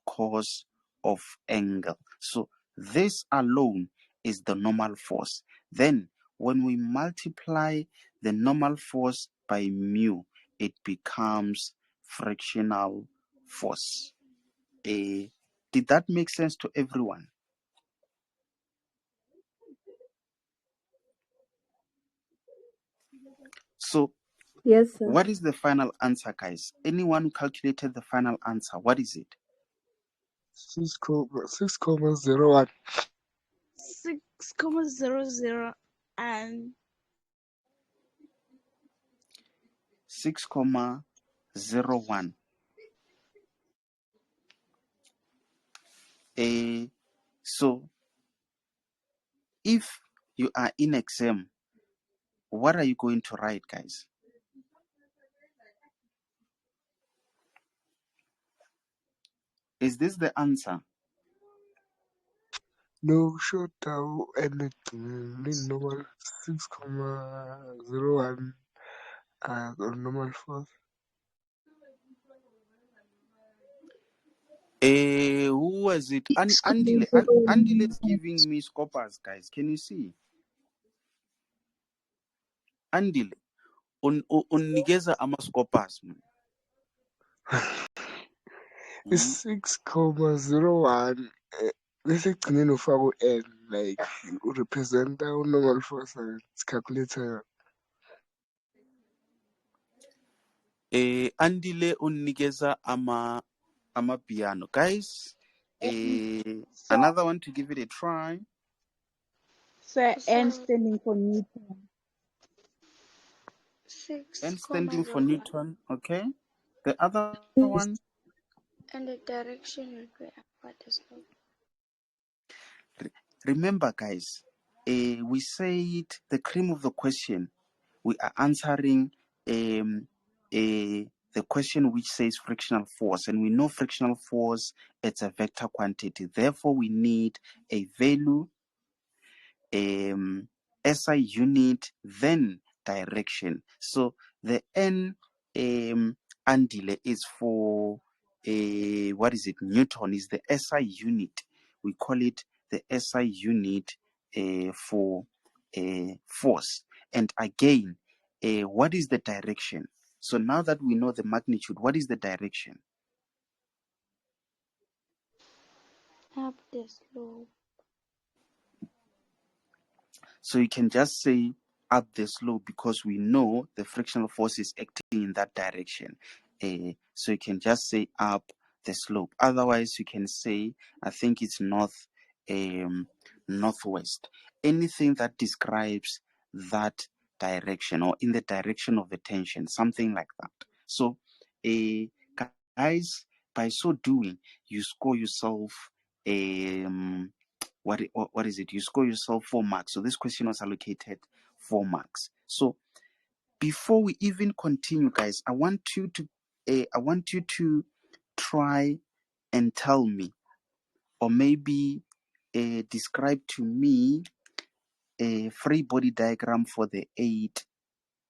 cos of angle. So this alone is the normal force. Then when we multiply the normal force by mu, it becomes frictional force. Did that make sense to everyone? So Yes, sir. what is the final answer, guys? Anyone who calculated the final answer, what is it? 6,01. 6,00 and 6,01. So if you are in exam, what are you going to write, guys? Is this the answer? No, short anything. Normal 6,01 on normal force. Who was it? Andile is giving me scopers, guys. Can you see? Andile, unikeza ama scopers. It's 6,01. Bese ekugcineni ufaka u-N like urepresenta u-normal force and calculator. Andile unikeza ama piano, guys. Another one to give it a try. Sir, N So standing for Newton. N 6, standing for 0, Newton, okay. The other one, and the direction will be upward as well. remember, guys, we said the cream of the question, we are answering the question which says frictional force, and we know frictional force, it's a vector quantity. Therefore, we need a value, SI unit, then direction. So the N Andile is for what is it? Newton is the SI unit. We call it the SI unit for force. And again, what is the direction? So now that we know the magnitude, what is the direction? Up the slope. So you can just say up the slope because we know the frictional force is acting in that direction. So you can just say up the slope. Otherwise, you can say, I think it's northwest. Anything that describes that direction or in the direction of the tension, something like that. So, guys, by so doing, you score yourself what is it? You score yourself 4 marks. So this question was allocated 4 marks. So before we even continue, guys, I want you to try and tell me, or maybe describe to me a free body diagram for the 8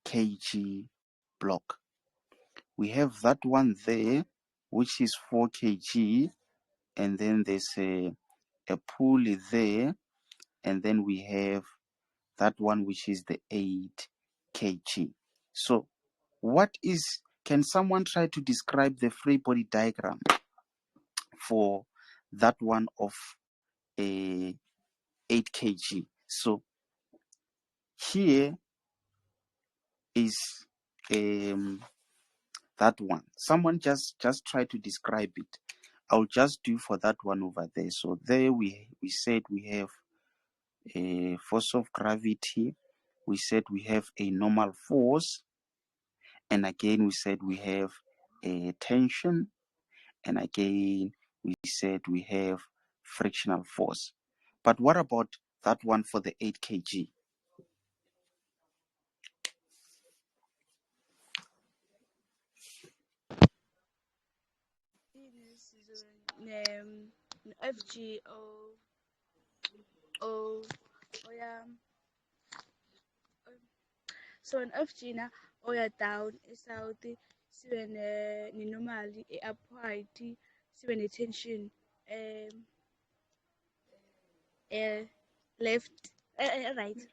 kg block. We have that one there, which is 4 kg, and then there's a pulley there, and then we have that one which is the 8 kg. So can someone try to describe the free body diagram for that one of a 8 kg? So here is that one. Someone just try to describe it. I'll just do for that one over there. So there we said we have a force of gravity. We said we have a normal force. And again, we said we have a tension. And again, we said we have frictional force. But what about that one for the 8 kg? FG o yeah. So an FG na oya down south sibe ne normal upright sibe ne tension left right.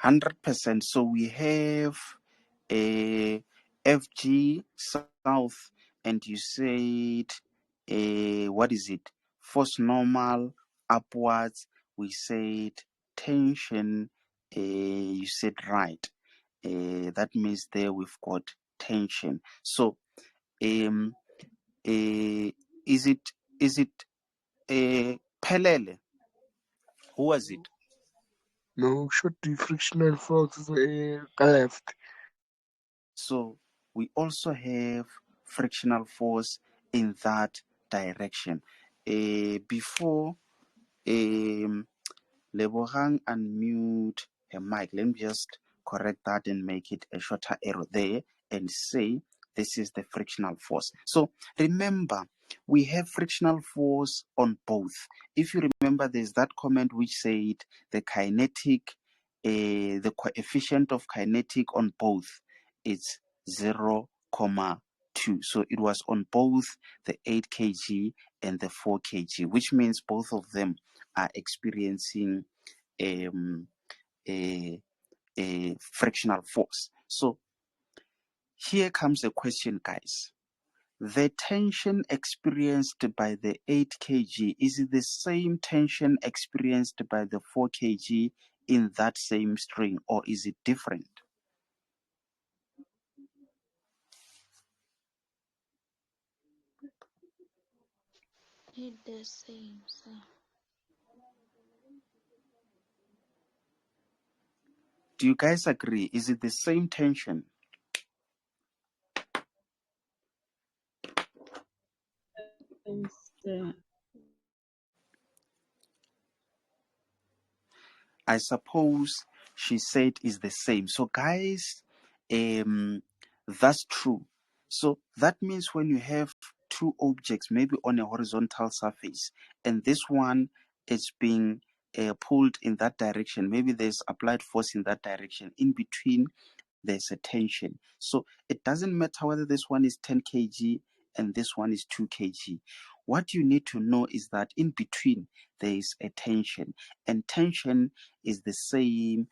100%. So we have a FG south, and you said what is it? Force normal upwards. We said tension. You said right. That means there we've got tension. So is it Pelele? Who was it? No, should the frictional force left. So we also have frictional force in that direction. Before Lebogang unmute her mic, let me just correct that and make it a shorter arrow there and say this is the frictional force. So remember, we have frictional force on both. If you remember, there's that comment which said the kinetic, the coefficient of kinetic on both is 0,2. So it was on both the 8 kg and the 4 kg, which means both of them are experiencing a frictional force. So here comes a question, guys. The tension experienced by the 8 kg, is it the same tension experienced by the 4 kg in that same string, or is it different? It's the same, sir. Do you guys agree? Is it the same tension? I suppose she said is the same. So guys, that's true. So that means when you have two objects, maybe on a horizontal surface, and this one is being pulled in that direction, maybe there's applied force in that direction. In between, there's a tension. So it doesn't matter whether this one is 10 kg and this one is 2 kg. What you need to know is that in between there is a tension, and tension is the same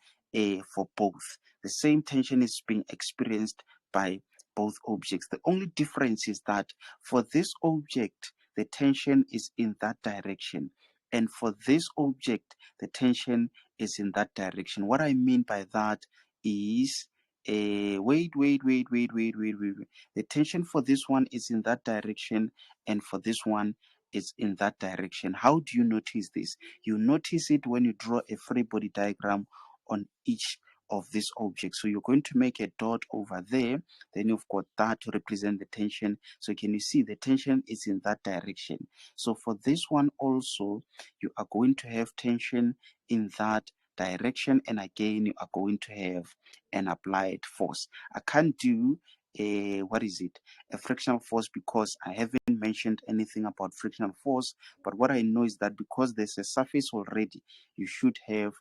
for both. The same tension is being experienced by both objects. The only difference is that for this object, the tension is in that direction, and for this object, the tension is in that direction. What I mean by that is wait. The tension for this one is in that direction, and for this one is in that direction. How do you notice this? You notice it when you draw a free body diagram on each of these objects. So you're going to make a dot over there, then you've got that to represent the tension. So can you see the tension is in that direction? So for this one also, you are going to have tension in that direction, and again you are going to have an applied force. I can't do a a frictional force, because I haven't mentioned anything about frictional force. But what I know is that because there's a surface already, you should have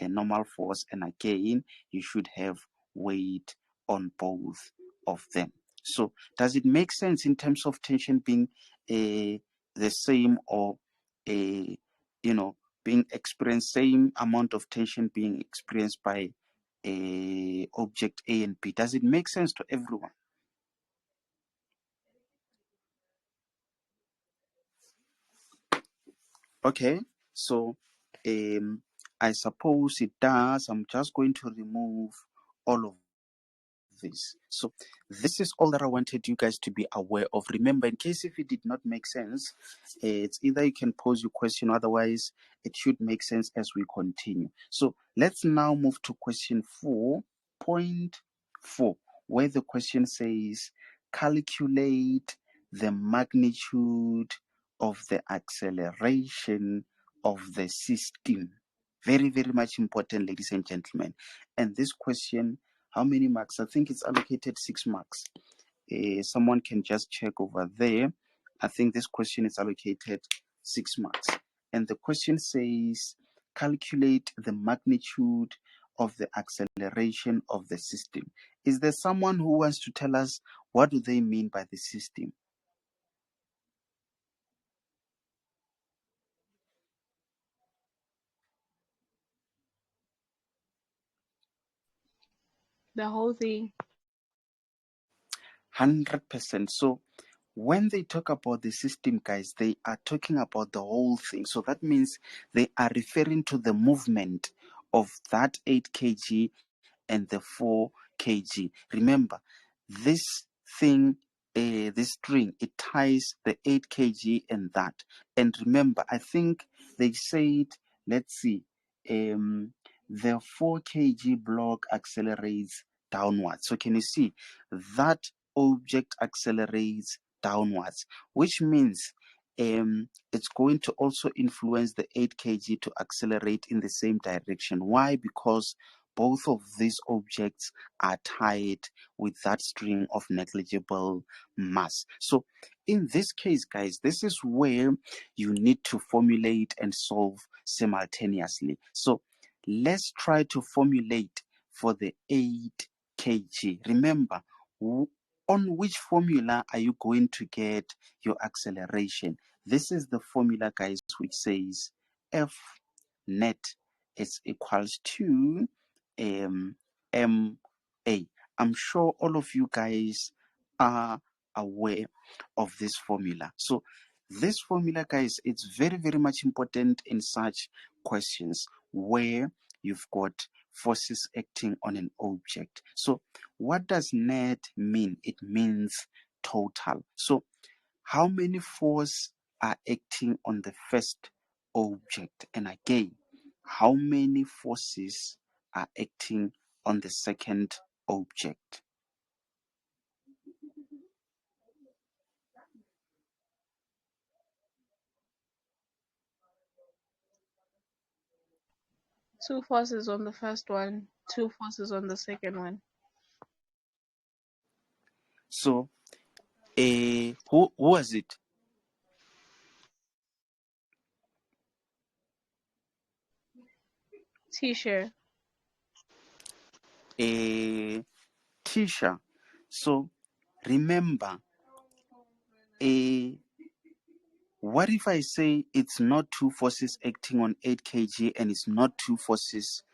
a normal force, and again you should have weight on both of them. So does it make sense in terms of tension being the same, or being experienced, same amount of tension being experienced by object A and B? Does it make sense to everyone? Okay, so I suppose it does. I'm just going to remove all of this. So this is all that I wanted you guys to be aware of. Remember, in case if it did not make sense, it's either you can pose your question, otherwise it should make sense as we continue. So let's now move to question 4.4, where the question says calculate the magnitude of the acceleration of the system. Very, very much important, ladies and gentlemen. And this question, how many marks? I think it's allocated 6 marks. Someone can just check over there. I think this question is allocated 6 marks. And the question says, calculate the magnitude of the acceleration of the system. Is there someone who wants to tell us what do they mean by the system? The whole thing. 100%. So when they talk about the system, guys, they are talking about the whole thing. So that means they are referring to the movement of that 8 kg and the 4 kg. Remember, this thing, this string, it ties the 8 kg and that. And remember, I think they said, let's see, the 4 kg block accelerates downwards. So can you see that object accelerates downwards, which means it's going to also influence the 8 kg to accelerate in the same direction. Why? Because both of these objects are tied with that string of negligible mass. So in this case, guys, this is where you need to formulate and solve simultaneously. So let's try to formulate for the 8 kg. Remember, on which formula are you going to get your acceleration? This is the formula, guys, which says F net is equals to MA. I'm sure all of you guys are aware of this formula. So this formula, guys, it's very, very much important in such questions where you've got forces acting on an object. So what does net mean? It means total. So how many forces are acting on the first object? And again, how many forces are acting on the second object? Two forces on the first one, two forces on the second one. So who was it? T-shirt. Tisha. So remember, what if I say it's not two forces acting on 8 kg and it's not two forces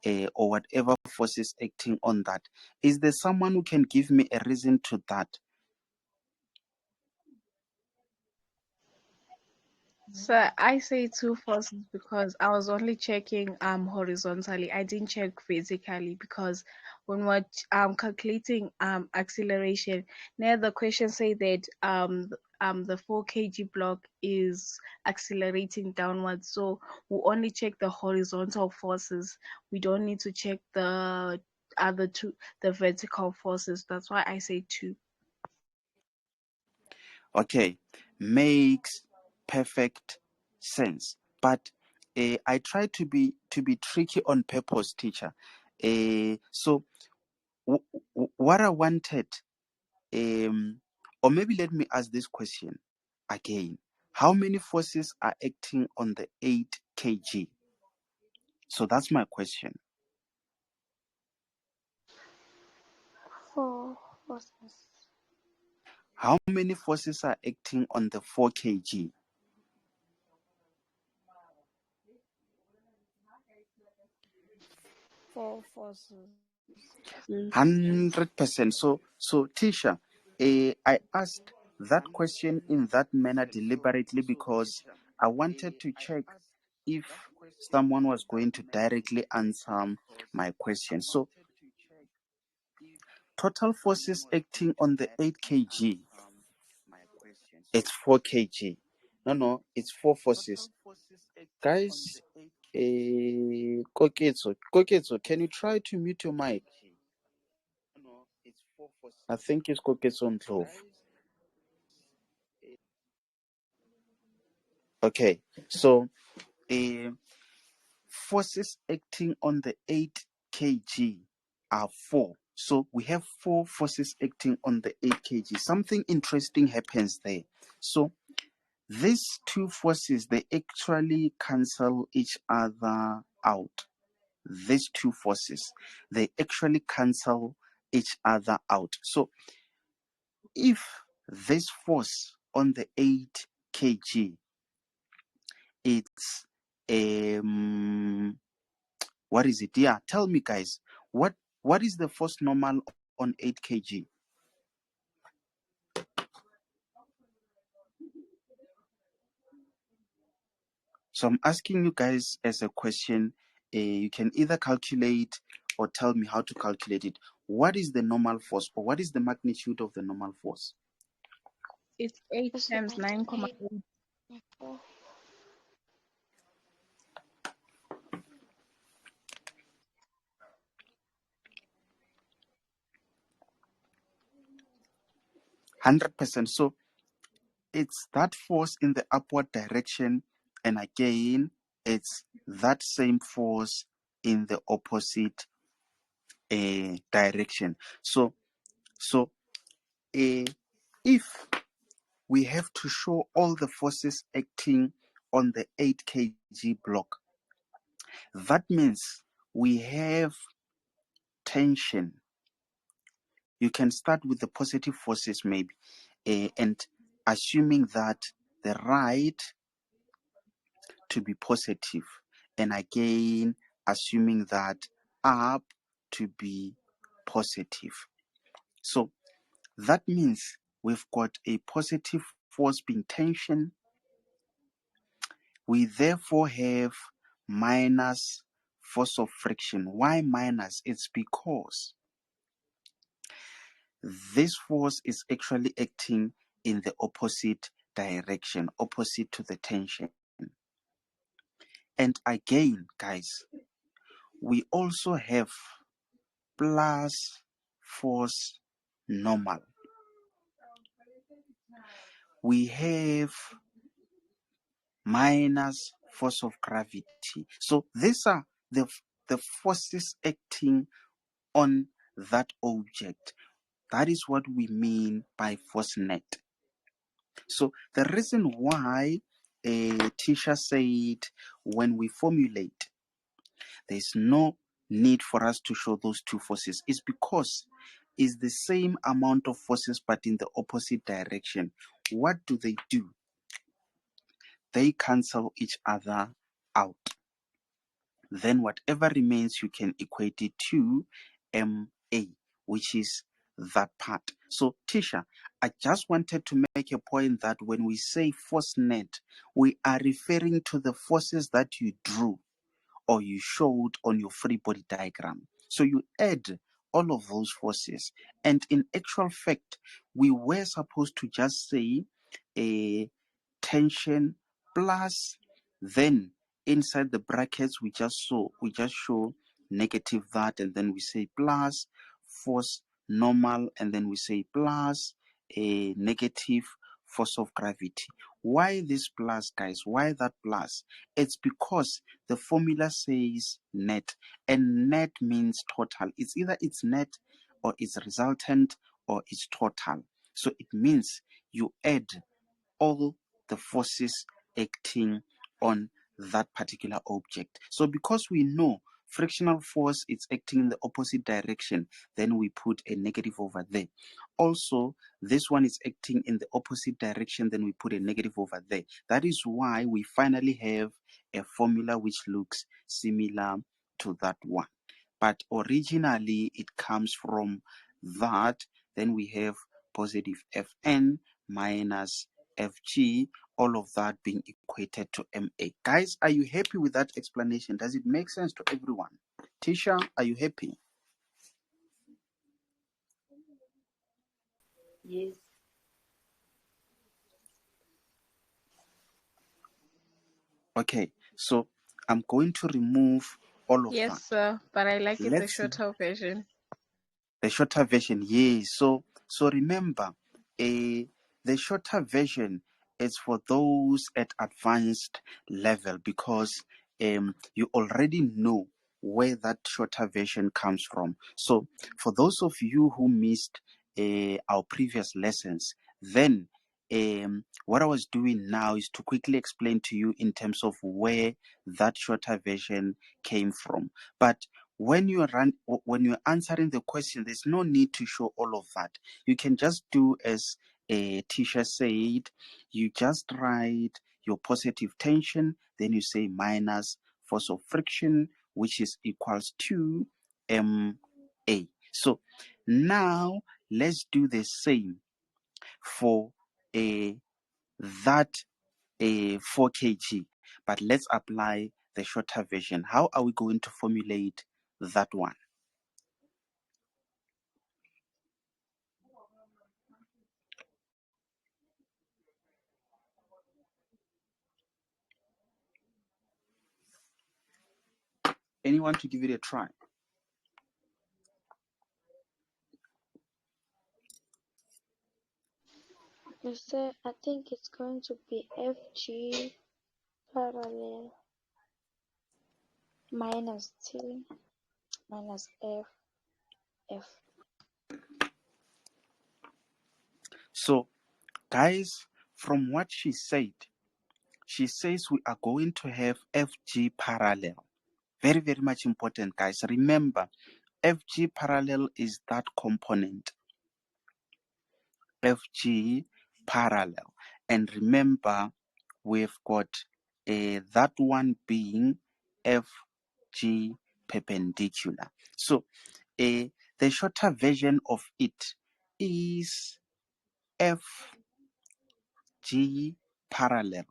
or whatever forces acting on that? Is there someone who can give me a reason to that? So I say two forces because I was only checking horizontally. I didn't check vertically because when we're calculating acceleration, now the question say that the 4 kg block is accelerating downwards. So we only check the horizontal forces. We don't need to check the other two, the vertical forces. That's why I say two. Okay, makes perfect sense. But I try to be tricky on purpose, teacher. So what I wanted, or maybe let me ask this question again. How many forces are acting on the 8 kg? So that's my question. 4 forces. How many forces are acting on the 4 kg? 4 forces. 100%. So Tisha, I asked that question in that manner deliberately because I wanted to check if someone was going to directly answer my question. So total forces acting on the 8 kg, it's 4 kg. No, it's 4 forces. Guys, Koketso, can you try to mute your mic? I think it's Koketso on Clove. Okay, so forces acting on the 8 kg are 4. So we have 4 forces acting on the 8 kg. Something interesting happens there. So these two forces, they actually cancel each other out. These two forces, they actually cancel each other out. So if this force on the 8 kg, it's what is it? Yeah, tell me, guys, what What is the force normal on 8 kg? So I'm asking you guys as a question. You can either calculate or tell me how to calculate it. What is the normal force, or what is the magnitude of the normal force? It's 8 It's times 98. 9,8. 100%. So it's that force in the upward direction, and again, it's that same force in the opposite direction. So if we have to show all the forces acting on the 8 kg block, that means we have tension. You can start with the positive forces maybe, and assuming that the right to be positive, and again assuming that up to be positive. So that means we've got a positive force being tension. We therefore have minus force of friction. Why minus? It's because this force is actually acting in the opposite direction, opposite to the tension. And again, guys, we also have plus force normal. We have minus force of gravity. So these are the forces acting on that object. That is what we mean by force net. So the reason why a teacher said when we formulate, there's no need for us to show those two forces is because it's the same amount of forces but in the opposite direction. What do? They cancel each other out. Then whatever remains, you can equate it to MA, which is that part. So, Tisha, I just wanted to make a point that when we say force net, we are referring to the forces that you drew or you showed on your free body diagram. So you add all of those forces. And in actual fact, we were supposed to just say a tension plus, then inside the brackets we just show negative that, and then we say plus force normal, and then we say plus a negative force of gravity. Why this plus, guys? Why that plus? It's because the formula says net, and net means total. It's either it's net or it's resultant or it's total. So it means you add all the forces acting on that particular object. So because we know frictional force is acting in the opposite direction, then we put a negative over there. Also, this one is acting in the opposite direction, then we put a negative over there. That is why we finally have a formula which looks similar to that one. But originally it comes from that, then we have positive Fn minus Fg, all of that being equated to MA. Guys, are you happy with that explanation? Does it make sense to everyone? Tisha, are you happy? Yes. Okay, so I'm going to remove all of Yes, that. sir, but I like it the Let's see shorter version. the shorter version. Yes. So remember, the shorter version is for those at advanced level because you already know where that shorter version comes from. So for those of you who missed our previous lessons, then what I was doing now is to quickly explain to you in terms of where that shorter version came from. But when you're answering the question, there's no need to show all of that. You can just do as a teacher said. You just write your positive tension, then you say minus force of friction, which is equals to MA. A. So now let's do the same for that 4 kg, but let's apply the shorter version. How are we going to formulate that one? Anyone to give it a try? So I think it's going to be FG parallel minus T minus F. So, guys, from what she said, she says we are going to have FG parallel. Very, very much important, guys. Remember, FG parallel is that component. FG parallel. And remember, we've got that one being FG perpendicular. So the shorter version of it is FG parallel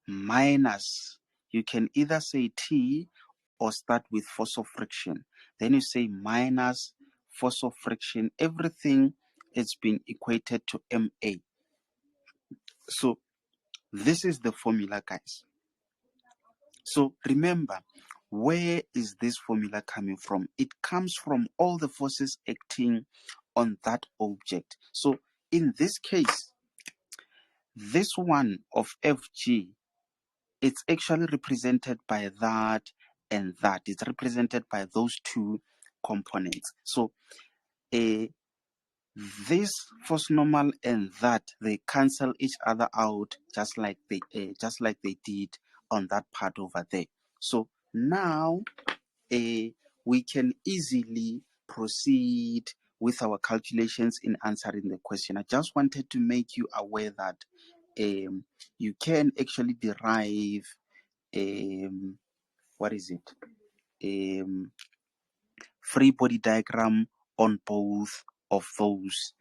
minus, you can either say T or start with force of friction. Then you say minus force of friction. Everything is being equated to MA. So this is the formula, guys. So remember, where is this formula coming from? It comes from all the forces acting on that object. So in this case, this one of FG, it's actually represented by that and that. It's represented by those two components. So this force normal and that, they cancel each other out just like they did on that part over there. So now we can easily proceed with our calculations in answering the question. I just wanted to make you aware that you can actually derive what is it? Free body diagram on both of those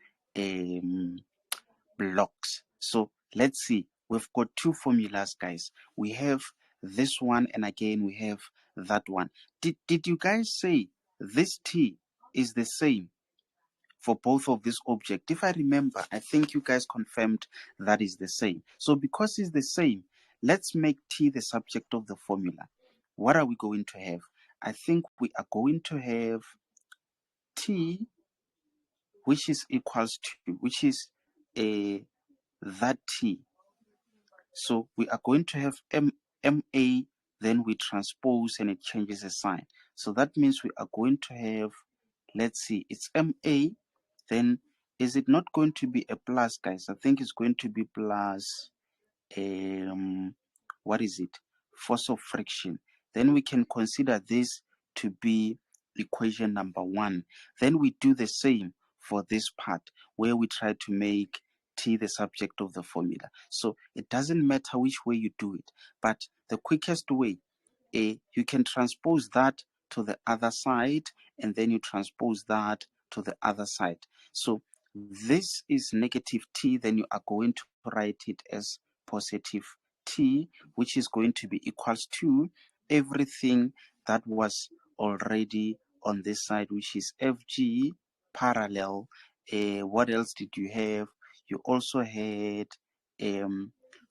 blocks. So let's see. We've got two formulas, guys. We have this one, and again we have that one. Did you guys say this T is the same for both of this object? If I remember, I think you guys confirmed that is the same. So because it's the same, let's make T the subject of the formula. What are we going to have? I think we are going to have T, which is equals to, which is that T. So we are going to have MA, then we transpose and it changes the sign. So that means we are going to have, let's see, it's MA, then is it not going to be a plus, guys? I think it's going to be plus, what is it? Force of friction. Then we can consider this to be equation number 1. Then we do the same for this part where we try to make T the subject of the formula. So it doesn't matter which way you do it, but the quickest way, you can transpose that to the other side and then you transpose that to the other side. So this is negative T, then you are going to write it as positive T, which is going to be equals to everything that was already on this side, which is FG parallel. What else did you have? You also had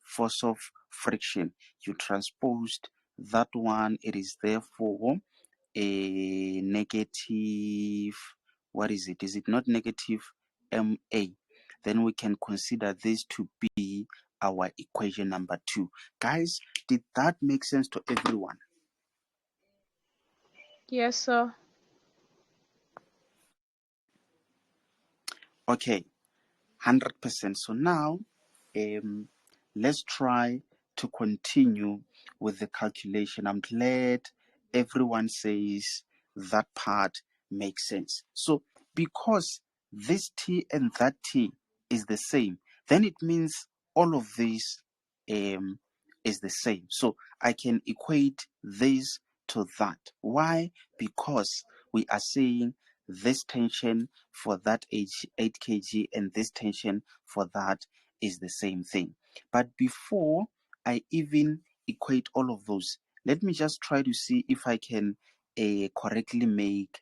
force of friction. You transposed that one. It is therefore a negative, what is it? Is it not negative MA? Then we can consider this to be our equation number 2. Guys, did that make sense to everyone? Yes, sir. Okay, 100%. So now let's try to continue with the calculation. I'm glad everyone says that part makes sense. So because this T and that T is the same, then it means all of this is the same. So I can equate this to that. Why? Because we are saying this tension for that 8 kg and this tension for that is the same thing. But before I even equate all of those, let me just try to see if I can correctly make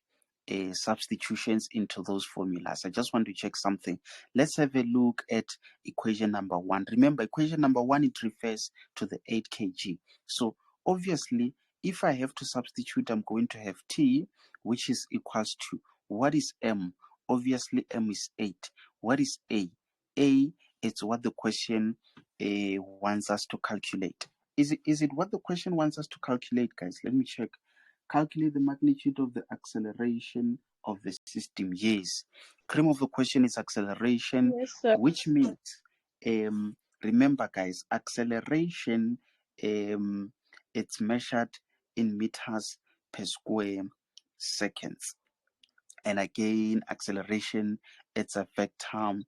substitutions into those formulas. I just want to check something. Let's have a look at equation number 1. Remember, equation number 1, it refers to the 8 kg. So obviously, if I have to substitute, I'm going to have T, which is equals to, what is M? Obviously, M is 8. What is A? A is what the question wants us to calculate. Is it what the question wants us to calculate, guys? Let me check. Calculate the magnitude of the acceleration of the system. Yes. Cream of the question is acceleration, Yes, sir. which means, remember, guys, acceleration, it's measured in meters per square seconds. And again, acceleration, it's a vector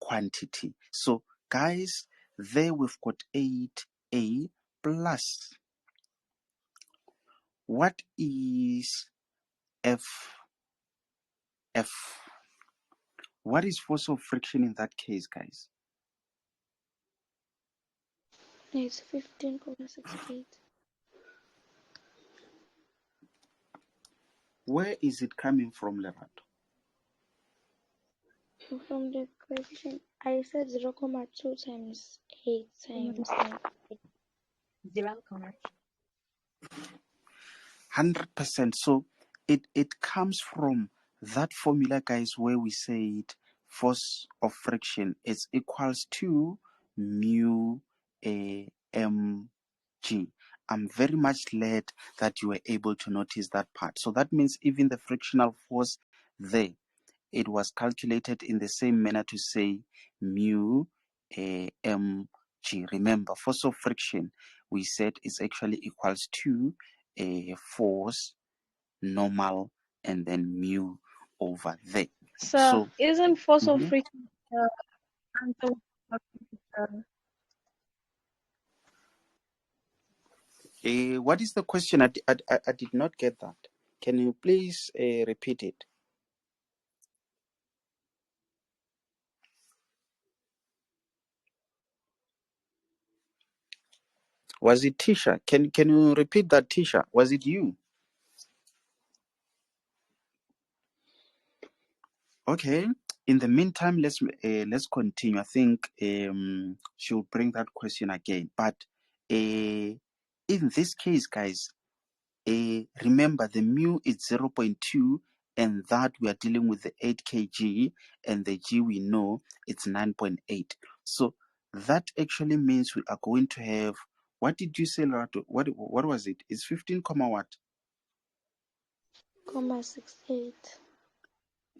quantity. So, guys, there we've got 8a plus. What is F? What is force of friction in that case, guys? It's 15.68. Where is it coming from, Lerato? From the coefficient, I said 0.2 times 8 times 100%. So it comes from that formula, guys, where we said force of friction is equals to mu mg. I'm very much glad that you were able to notice that part. So that means even the frictional force there, it was calculated in the same manner to say mu mg. Remember, force of friction, we said, is actually equals to force normal and then mu over there. So, So isn't force of friction answer? what is the question? I did not get that. Can you please repeat it? Was it Tisha? Can you repeat that, Tisha? Was it you? Okay. In the meantime, let's continue. I think she'll bring that question again. But in this case, guys, remember the mu is 0.2, and that we are dealing with the 8 kg, and the g we know it's 9.8. So that actually means we are going to have, what did you say, Larato? What was it? It's 15 comma what? 0.68.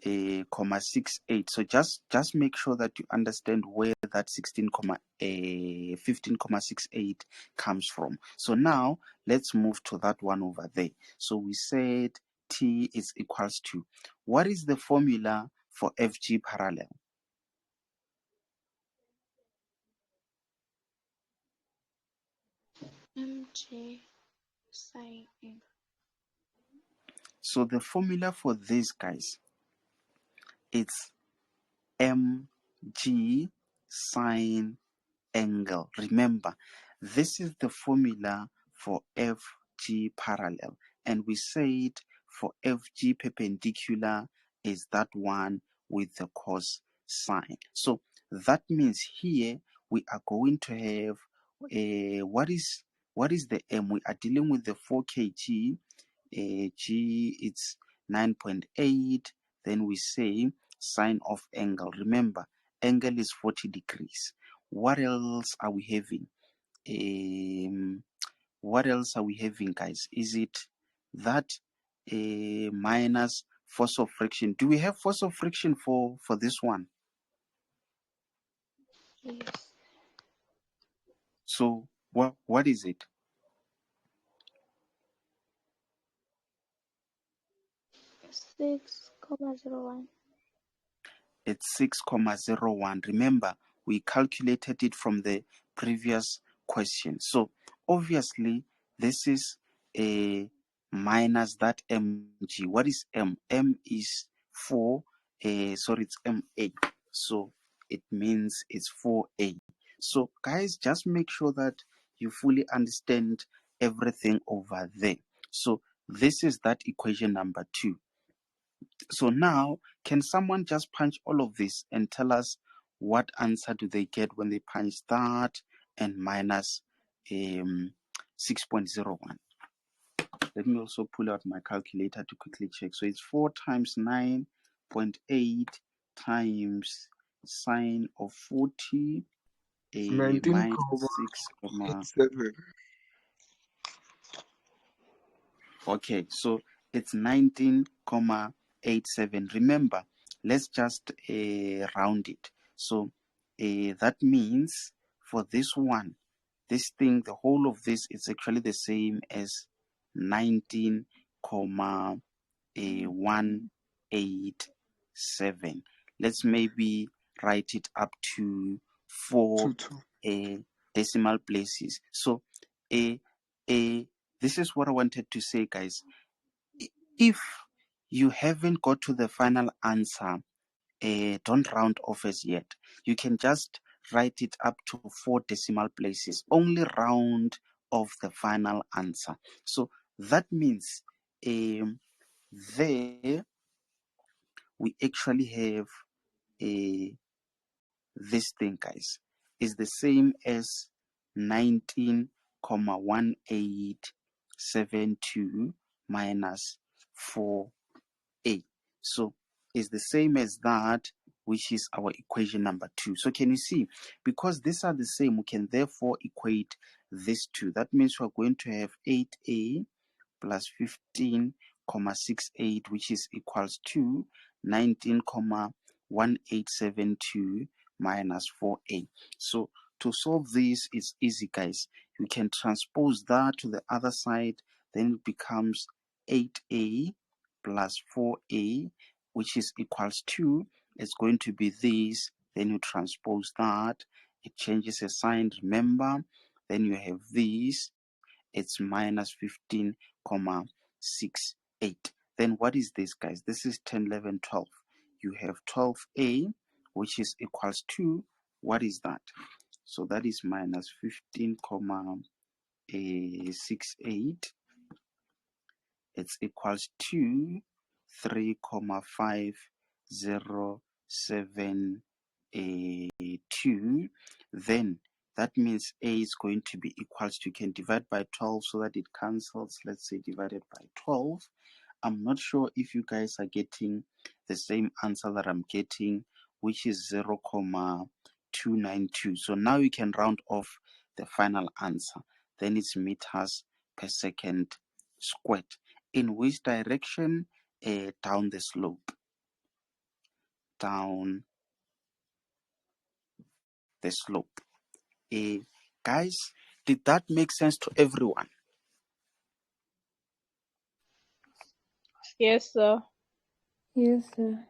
0.68. So just make sure that you understand where that 15.68 comes from. So now let's move to that one over there. So we said T is equals to, what is the formula for FG parallel? mg sine m. So the formula for this, guys, it's mg sine angle. Remember, this is the formula for FG parallel, and we said for FG perpendicular is that one with the cos sign. So that means here we are going to have what is the M? We are dealing with the 4 kg. G, it's 9.8. Then we say sine of angle. Remember, angle is 40 degrees. What else are we having? What else are we having, guys? Is it that minus force of friction? Do we have force of friction for this one? Yes. So what is it? 6.01. It's 6.01. Remember, we calculated it from the previous question. So obviously, this is minus that mg. What is m? M is 4, it's MA. So it means it's 4A. So guys, just make sure that you fully understand everything over there. So this is that equation number 2. So now, can someone just punch all of this and tell us what answer do they get when they punch that and minus 6.01? Let me also pull out my calculator to quickly check. So it's 4 times 9.8 times sine of 40 minus 6, 19,87. okay, so it's 19,87. Remember, let's just round it. So that means for this one, this thing, the whole of this is actually the same as 19,187. Let's maybe write it up to 4 decimal places. So this is what I wanted to say, guys. If you haven't got to the final answer, don't round off as yet. You can just write it up to 4 decimal places. Only round off the final answer. So that means there we actually have this thing, guys, is the same as 19,1872 minus 4a. So it's the same as that, which is our equation number 2. So can you see, because these are the same, we can therefore equate these two. That means we're going to have 8a plus 15,68, which is equals to 19,1872 minus 4a. So to solve this, it's easy, guys. You can transpose that to the other side, then it becomes 8a plus 4a, which is equals to, it's going to be this, then you transpose that, it changes the sign, remember, then you have this, it's minus 15,68. Then what is this, guys? This is 10, 11, 12. You have 12a, which is equals to, what is that? So that is minus 15,68. It's equals to 3,5072. Then that means a is going to be equals to, you can divide by 12 so that it cancels. Let's say divided by 12. I'm not sure if you guys are getting the same answer that I'm getting, which is 0,292. So now you can round off the final answer. Then it's meters per second squared. In which direction? Down the slope. Down the slope. Guys, did that make sense to everyone? Yes, sir. Yes, sir.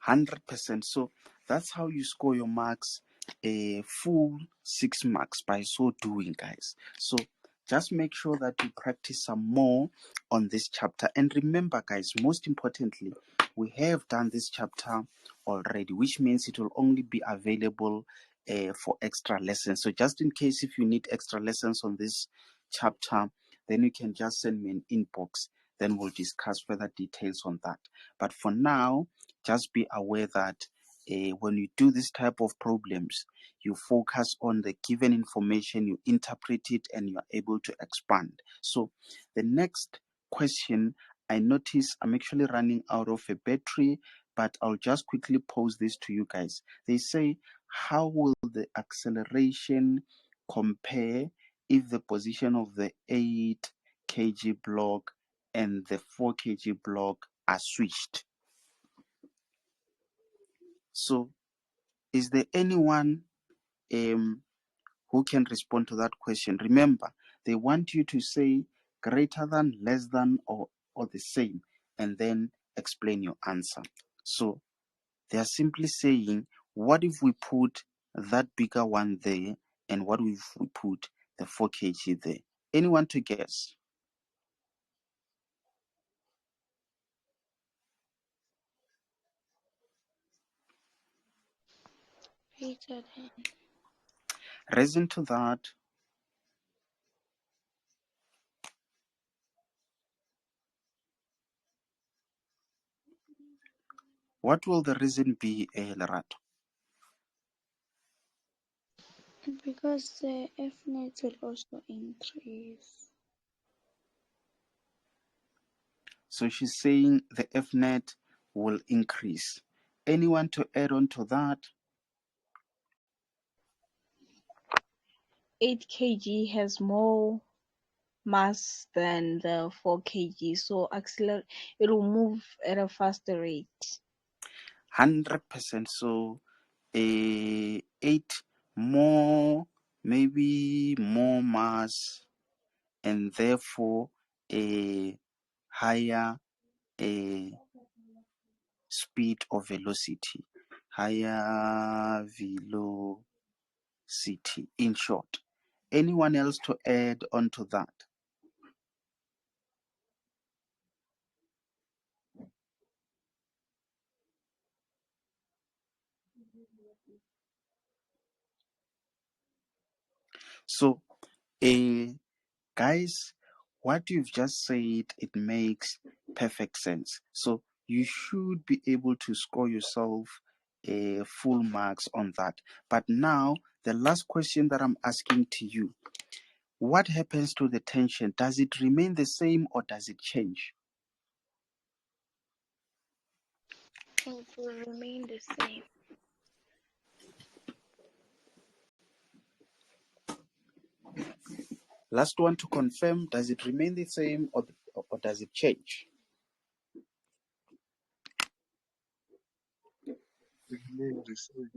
100%. So that's how you score your marks, a full 6 marks by so doing, guys. So just make sure that you practice some more on this chapter. And remember, guys, most importantly, we have done this chapter already, which means it will only be available for extra lessons. So just in case if you need extra lessons on this chapter, then you can just send me an inbox. Then we'll discuss further details on that. But for now, just be aware that when you do this type of problems, you focus on the given information, you interpret it, and you are able to expand. So the next question, I notice I'm actually running out of a battery, but I'll just quickly pose this to you guys. They say, how will the acceleration compare if the position of the 8 kg block and the 4 kg block are switched? So is there anyone who can respond to that question? Remember, they want you to say greater than, less than, or the same, and then explain your answer. So they are simply saying, what if we put that bigger one there, and what if we put the 4 kg there. Anyone to guess? Greater than. Reason to that? What will the reason be, Lerato? Because the F net will also increase. So she's saying the F net will increase. Anyone to add on to that? 8 kg has more mass than the 4 kg, so it will move at a faster rate. 100%. So 8 more, maybe more mass, and therefore a higher speed or velocity. Higher velocity, in short. Anyone else to add on to that? So, guys, what you've just said, it makes perfect sense. So you should be able to score yourself a full marks on that. But now, the last question that I'm asking to you, what happens to the tension? Does it remain the same or does it change? It will remain the same. Last one to confirm, does it remain the same or does it change? Remain the same.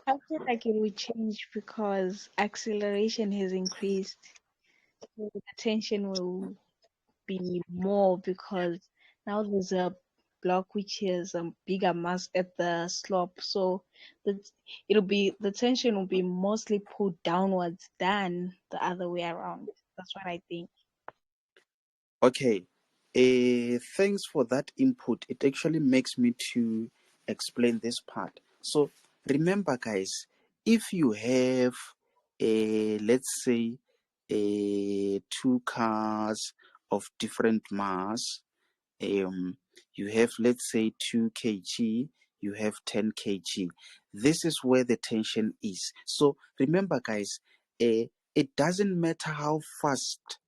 I feel like it will change because acceleration has increased. So the tension will be more because now there's a block which has a bigger mass at the slope. So the tension will be mostly pulled downwards than the other way around. That's what I think. Okay, thanks for that input. It actually makes me to explain this part. So remember, guys, if you have let's say two cars of different mass, you have, let's say, 2 kg, you have 10 kg. This is where the tension is. So remember, guys, it doesn't matter how fast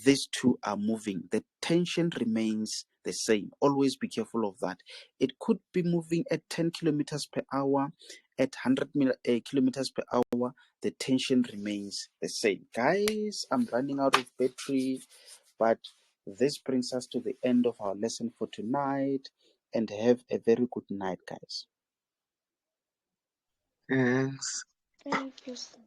these two are moving, the tension remains the same. Always be careful of that. It could be moving at 10 kilometers per hour, at 100 kilometers per hour, the tension remains the same. Guys, I'm running out of battery, but this brings us to the end of our lesson for tonight, and have a very good night, guys. Thanks. Thank you, sir.